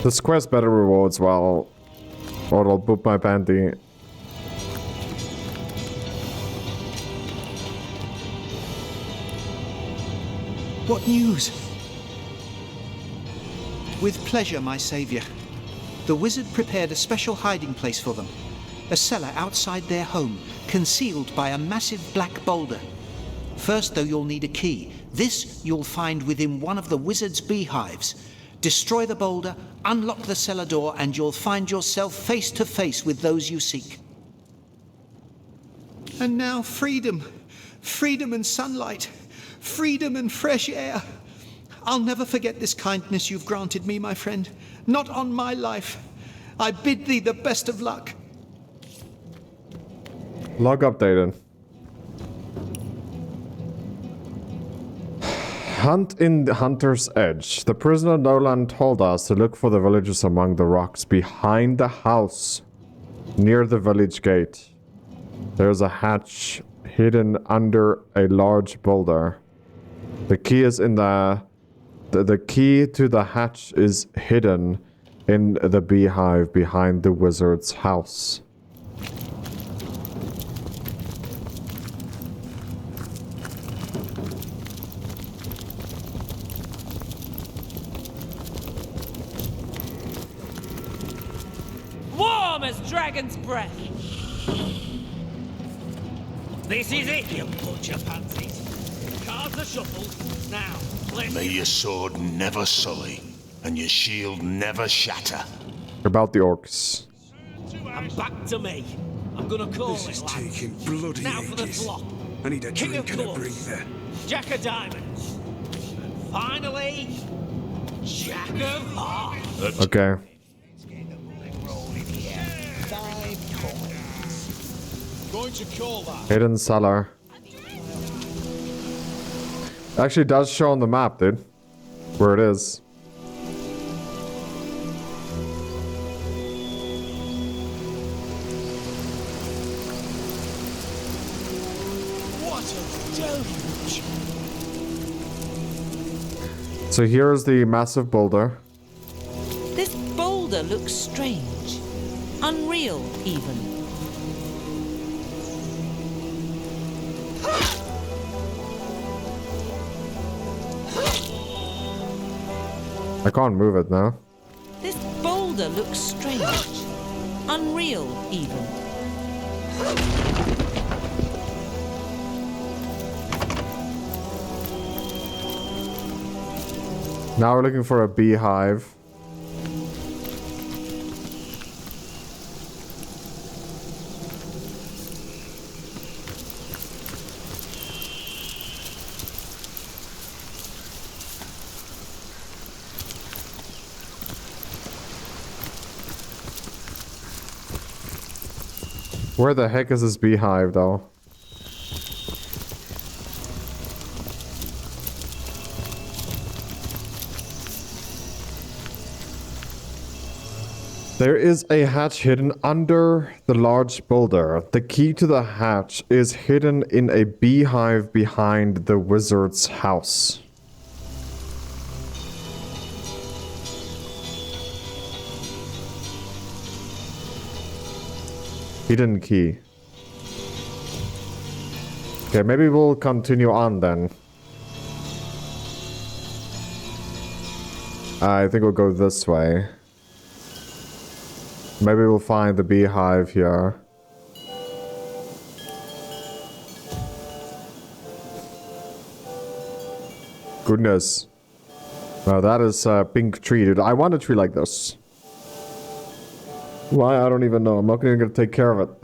The square's better rewards, well, or I'll boop my panty. What news? With pleasure, my savior. The wizard prepared a special hiding place for them. A cellar outside their home, concealed by a massive black boulder. First, though, you'll need a key. This you'll find within one of the wizard's beehives. Destroy the boulder, unlock the cellar door, and you'll find yourself face to face with those you seek. And now freedom. Freedom and sunlight. Freedom and fresh air. I'll never forget this kindness you've granted me, my friend. Not on my life. I bid thee the best of luck. Log updated. Hunt in the Hunter's Edge. The prisoner Nolan told us to look for the villagers among the rocks behind the house, near the village gate. There's a hatch hidden under a large boulder. The key is in the key to the hatch is hidden in the beehive behind the wizard's house. Warm as dragon's breath. This is it, you bunch of pansies. Cards are shuffled. Now, let's... May your sword never sully, and your shield never shatter. About the orcs. And back to me. I'm gonna call this it, is lads. taking bloody now for the ages. flop. I need a King drink of and a clubs. breather. Jack of diamonds. And finally, Jack of hearts. Okay. 5 coins. Going to call that. Hidden cellar. Actually does show on the map, dude. Where it is. What a deluge! So here's the massive boulder. This boulder looks strange. Unreal, even. I can't move it now. This boulder looks strange. Unreal, even. Now we're looking for a beehive. Where the heck is this beehive, though? There is a hatch hidden under the large boulder. The key to the hatch is hidden in a beehive behind the wizard's house. Hidden key. Okay, maybe we'll continue on then. I think we'll go this way. Maybe we'll find the beehive here. Goodness. Wow, that is a pink tree, dude. I want a tree like this. Why? I don't even know. I'm not even gonna take care of it.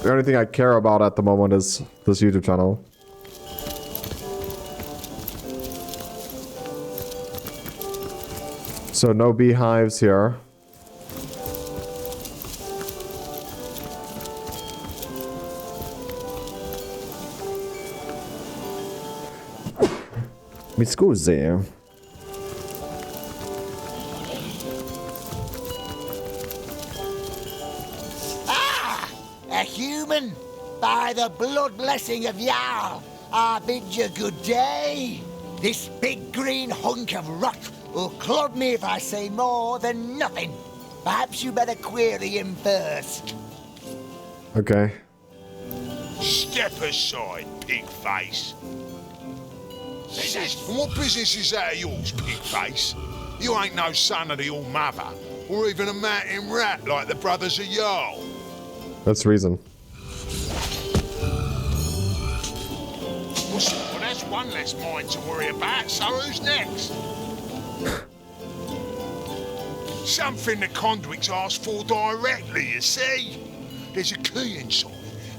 The only thing I care about at the moment is this YouTube channel. So no beehives here. Mi scusi. Ah! A human! By the blood blessing of Jarl, I bid you good day. This big green hunk of rot will clod me if I say more than nothing. Perhaps you better query him first. Okay. Step aside, pig face. What business is that of yours, pig face? You ain't no son of the All-Mother, or even a mountain rat like the brothers of Jarl. That's reason. Well, that's one less mind to worry about, so who's next? Something the conduits ask for directly, you see? There's a key inside,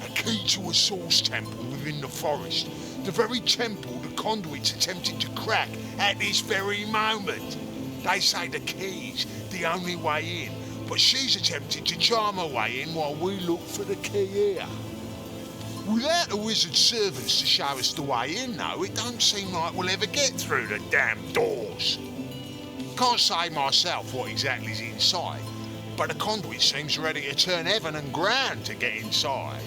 a key to a source temple within the forest. The very temple the conduits attempted to crack at this very moment. They say the key's the only way in, but she's attempted to charm her way in while we look for the key here. Without the wizard's servants to show us the way in, though, it don't seem like we'll ever get through the damn doors. Can't say myself what exactly's inside, but the conduit seems ready to turn heaven and ground to get inside.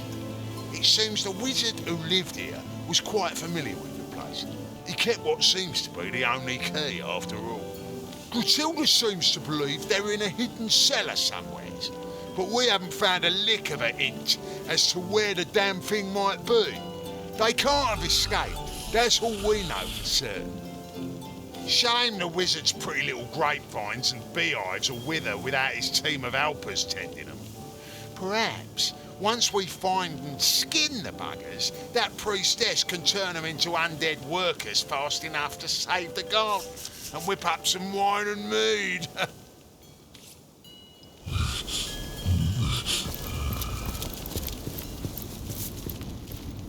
It seems the wizard who lived here was quite familiar with the place. He kept what seems to be the only key after all. Gruntilda seems to believe they're in a hidden cellar somewhere, but we haven't found a lick of a hint as to where the damn thing might be. They can't have escaped, that's all we know for certain. Shame the wizard's pretty little grapevines and beehives will wither without his team of helpers tending them. Perhaps, once we find and skin the buggers, that priestess can turn them into undead workers fast enough to save the god and whip up some wine and mead.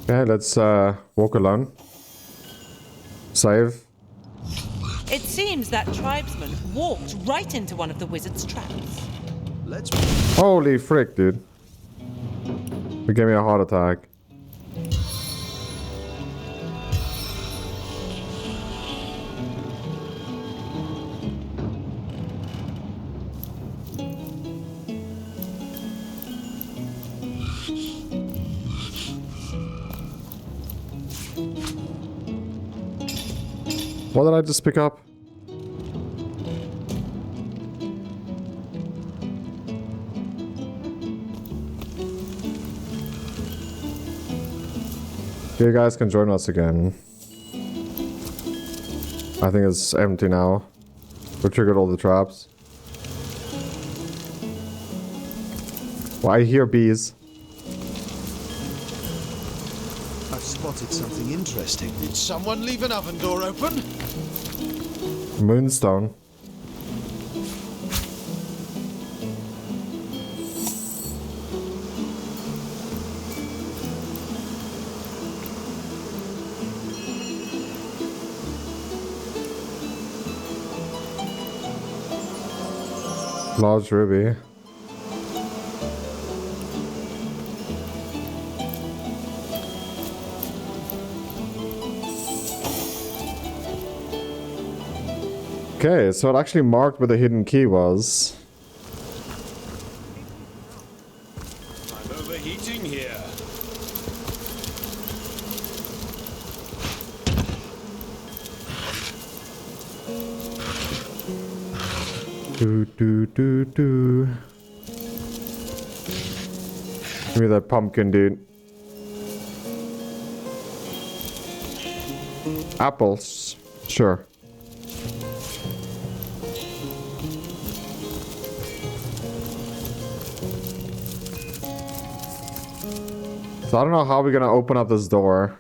Okay, let's walk alone. Save. It seems that tribesman walked right into one of the wizard's traps. Holy frick, dude. It gave me a heart attack. What did I just pick up? You guys can join us again. I think it's empty now. We triggered all the traps. Well, I hear bees. I've spotted something interesting. Did someone leave an oven door open? Moonstone. Large ruby. Okay, so it actually marked where the hidden key was. I'm overheating here. Do. Give me that pumpkin, dude. Apples. Sure. So I don't know how we're gonna open up this door.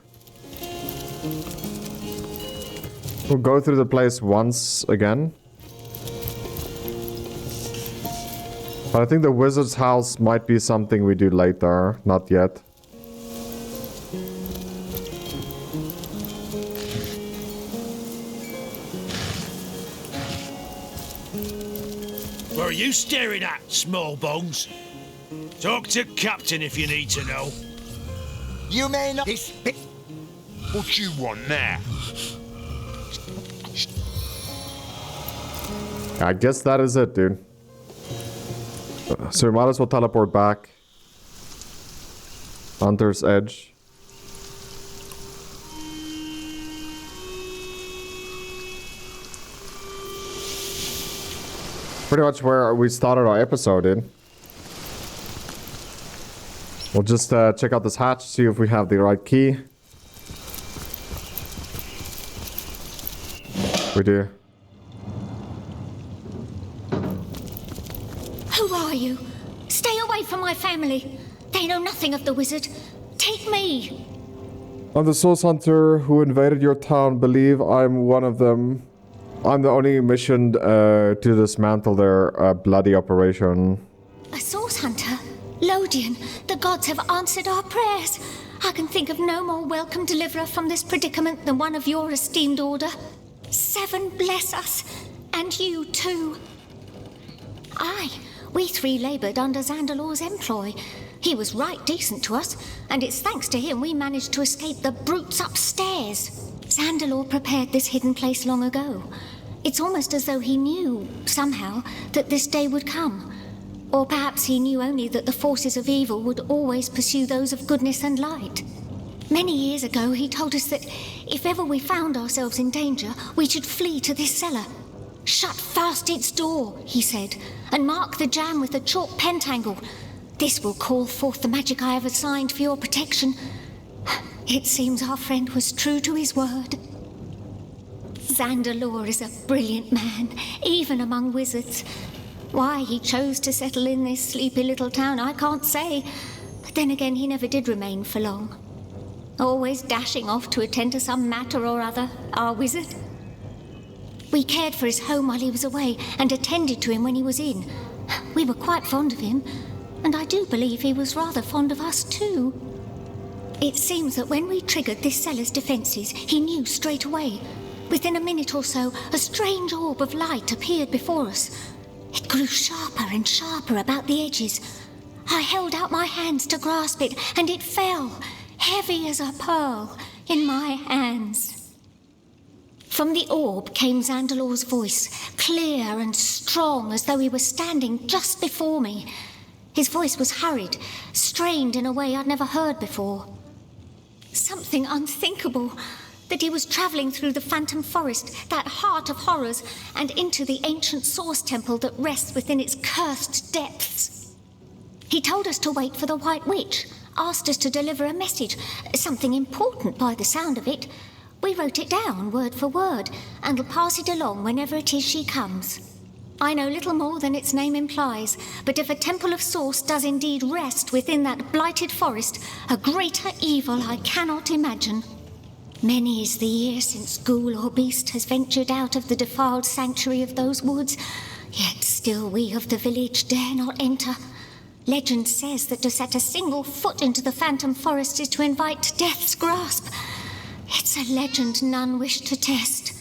We'll go through the place once again. But I think the wizard's house might be something we do later. Not yet. What are you staring at, small bones? Talk to Captain if you need to know. You may not... What you want now? I guess that is it, dude. So we might as well teleport back. Hunter's Edge. Pretty much where we started our episode in. We'll just check out this hatch, see if we have the right key. We do. Who are you? Stay away from my family. They know nothing of the wizard. Take me. I'm the Source Hunter who invaded your town. Believe I'm one of them. I'm the only missioned to dismantle their bloody operation. A source hunter? Lodian, the gods have answered our prayers. I can think of no more welcome deliverer from this predicament than one of your esteemed order. 7 bless us, and you too. Aye, we 3 laboured under Zandalor's employ. He was right decent to us, and it's thanks to him we managed to escape the brutes upstairs. Zandalor prepared this hidden place long ago. It's almost as though he knew, somehow, that this day would come. Or perhaps he knew only that the forces of evil would always pursue those of goodness and light. Many years ago, he told us that if ever we found ourselves in danger, we should flee to this cellar. Shut fast its door, he said, and mark the jam with a chalk pentangle. This will call forth the magic I have assigned for your protection. It seems our friend was true to his word. Zandalor is a brilliant man, even among wizards. Why he chose to settle in this sleepy little town, I can't say. But then again, he never did remain for long. Always dashing off to attend to some matter or other, our wizard. We cared for his home while he was away, and attended to him when he was in. We were quite fond of him, and I do believe he was rather fond of us too. It seems that when we triggered this cellar's defences, he knew straight away. Within a minute or so, a strange orb of light appeared before us. It grew sharper and sharper about the edges. I held out my hands to grasp it, and it fell, heavy as a pearl, in my hands. From the orb came Zandalor's voice, clear and strong, as though he were standing just before me. His voice was hurried, strained in a way I'd never heard before. Something unthinkable, that he was travelling through the Phantom Forest, that heart of horrors, and into the ancient Source Temple that rests within its cursed depths. He told us to wait for the White Witch, asked us to deliver a message, something important by the sound of it. We wrote it down, word for word, and will pass it along whenever it is she comes. I know little more than its name implies, but if a Temple of Source does indeed rest within that blighted forest, a greater evil I cannot imagine. Many is the year since ghoul or beast has ventured out of the defiled sanctuary of those woods, yet still we of the village dare not enter. Legend says that to set a single foot into the Phantom Forest is to invite death's grasp. It's a legend none wish to test.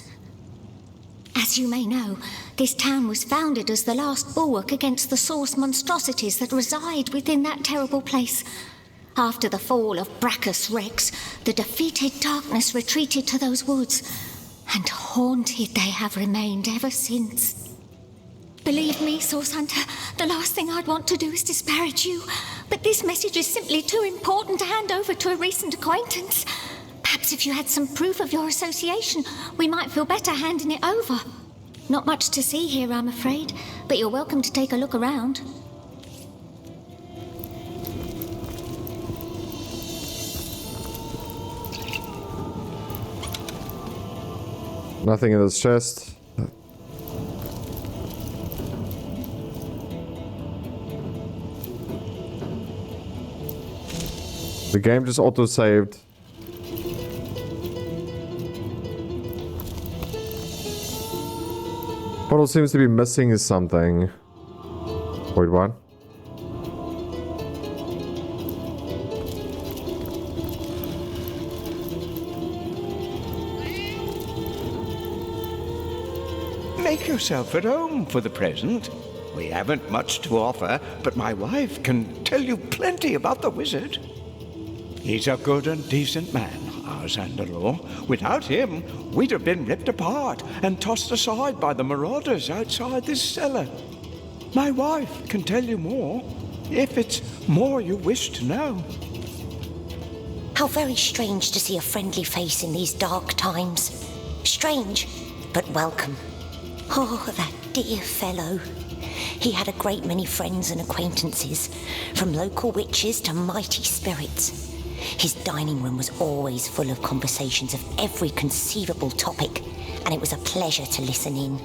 As you may know, This town was founded as the last bulwark against the source monstrosities that reside within that terrible place. After the fall of Brachus Rex, the defeated darkness retreated to those woods, and haunted they have remained ever since. Believe me, Source Hunter, the last thing I'd want to do is disparage you, but this message is simply too important to hand over to a recent acquaintance. Perhaps if you had some proof of your association, we might feel better handing it over. Not much to see here, I'm afraid, but you're welcome to take a look around. Nothing in this chest. The game just auto-saved. What seems to be missing is something. Wait, what? Make yourself at home for the present. We haven't much to offer, but my wife can tell you plenty about the wizard. He's a good and decent man, our Xandalore. Without him, we'd have been ripped apart and tossed aside by the marauders outside this cellar. My wife can tell you more, if it's more you wish to know. How very strange to see a friendly face in these dark times. Strange, but welcome. Oh, that dear fellow. He had a great many friends and acquaintances, from local witches to mighty spirits. His dining room was always full of conversations of every conceivable topic, and it was a pleasure to listen in.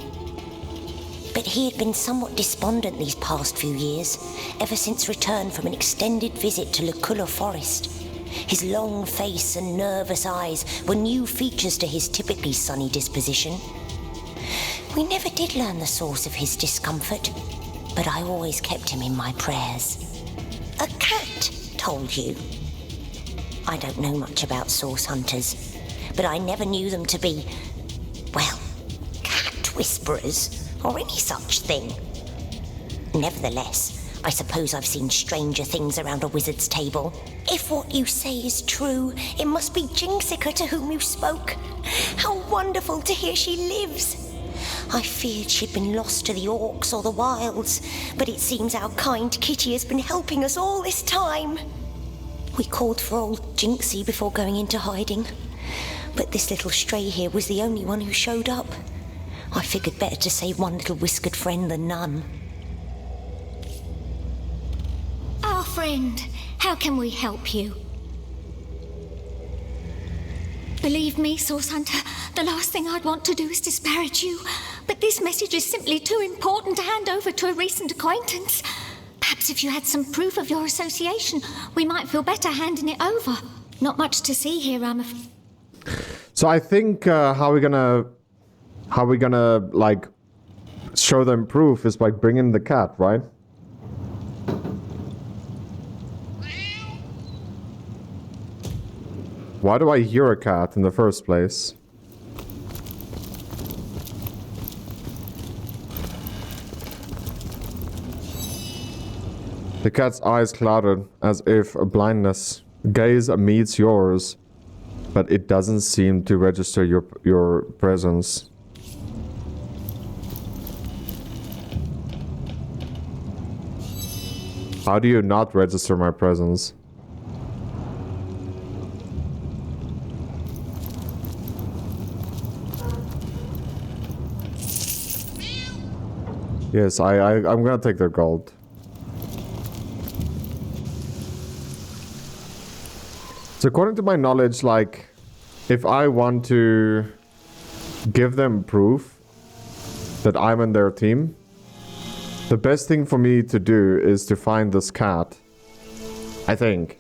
But he had been somewhat despondent these past few years, ever since return from an extended visit to Luculla Forest. His long face and nervous eyes were new features to his typically sunny disposition. We never did learn the source of his discomfort, but I always kept him in my prayers. A cat told you? I don't know much about source hunters, but I never knew them to be, well, cat whisperers or any such thing. Nevertheless, I suppose I've seen stranger things around a wizard's table. If what you say is true, it must be Jinxica to whom you spoke. How wonderful to hear she lives. I feared she'd been lost to the orcs or the wilds, but it seems our kind Kitty has been helping us all this time. We called for old Jinxie before going into hiding, but this little stray here was the only one who showed up. I figured better to save one little whiskered friend than none. Our friend, how can we help you? Believe me, Source Hunter, the last thing I'd want to do is disparage you, but this message is simply too important to hand over to a recent acquaintance. Perhaps if you had some proof of your association, we might feel better handing it over. Not much to see here, I'm afraid. So I think how we're gonna like show them proof is by bringing the cat, right? Why do I hear a cat in the first place? The cat's eyes clouded as if a blindness. Gaze meets yours, but it doesn't seem to register your presence. How do you not register my presence? Yes, I'm gonna take their gold. So according to my knowledge, like, if I want to give them proof that I'm in their team, the best thing for me to do is to find this cat. I think.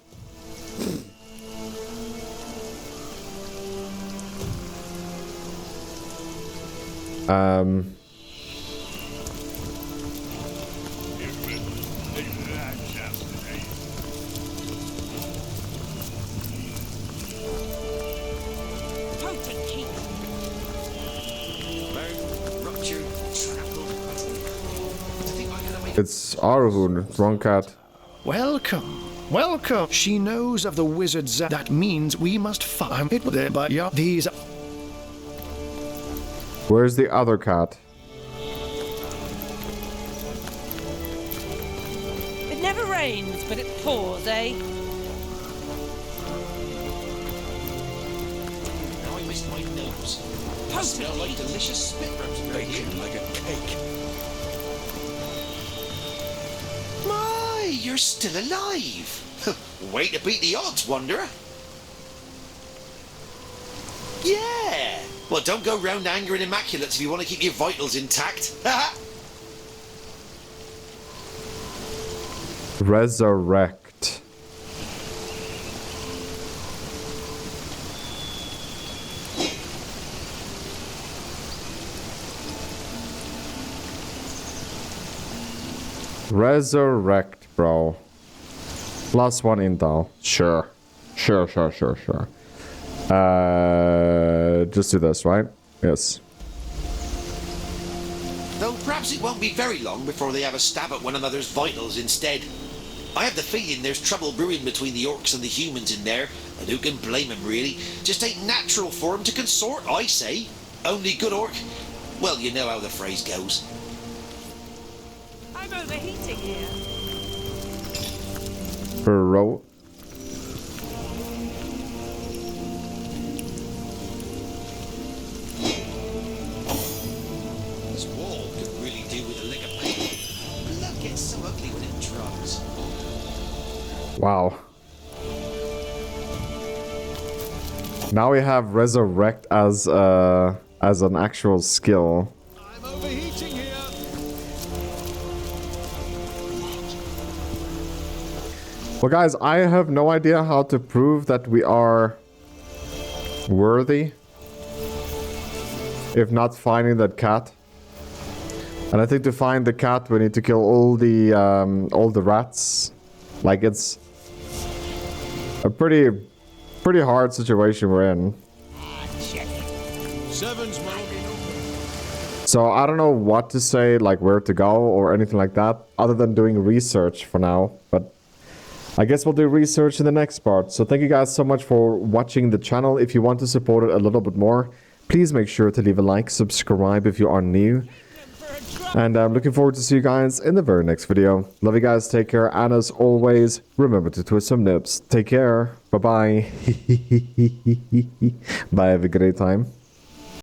It's Aruhun, wrong cat. Welcome. Welcome. She knows of the wizards. That means we must find it there, but yeah, these. Where's the other cat? It never rains, but it pours, eh? Now I missed my nose. I smell like delicious spit roast bacon like a cake. My, you're still alive. Way to beat the odds, Wanderer. Yeah. Well, don't go round angering immaculates if you want to keep your vitals intact. Resurrect. Resurrect, bro. +1 intel. Sure. Sure. Just do this, right? Yes. Though perhaps it won't be very long before they have a stab at one another's vitals instead. I have the feeling there's trouble brewing between the orcs and the humans in there, and who can blame them really? Just ain't natural for them to consort, I say. Only good orc. Well, you know how the phrase goes. I'm overheating here. Bro. This wall could really do with a lick of paint. Blood gets so ugly when it dries. Wow. Now we have resurrect as an actual skill. I'm overheating here. Well, guys, I have no idea how to prove that we are worthy if not finding that cat. And I think to find the cat, we need to kill all the rats. Like, it's a pretty hard situation we're in. So I don't know what to say, like where to go or anything like that, other than doing research for now. But I guess we'll do research in the next part. So thank you guys so much for watching the channel. If you want to support it a little bit more, please make sure to leave a like, subscribe if you are new. And I'm looking forward to see you guys in the very next video. Love you guys, take care, and as always, remember to twist some nips. Take care, bye-bye. Bye, have a great time.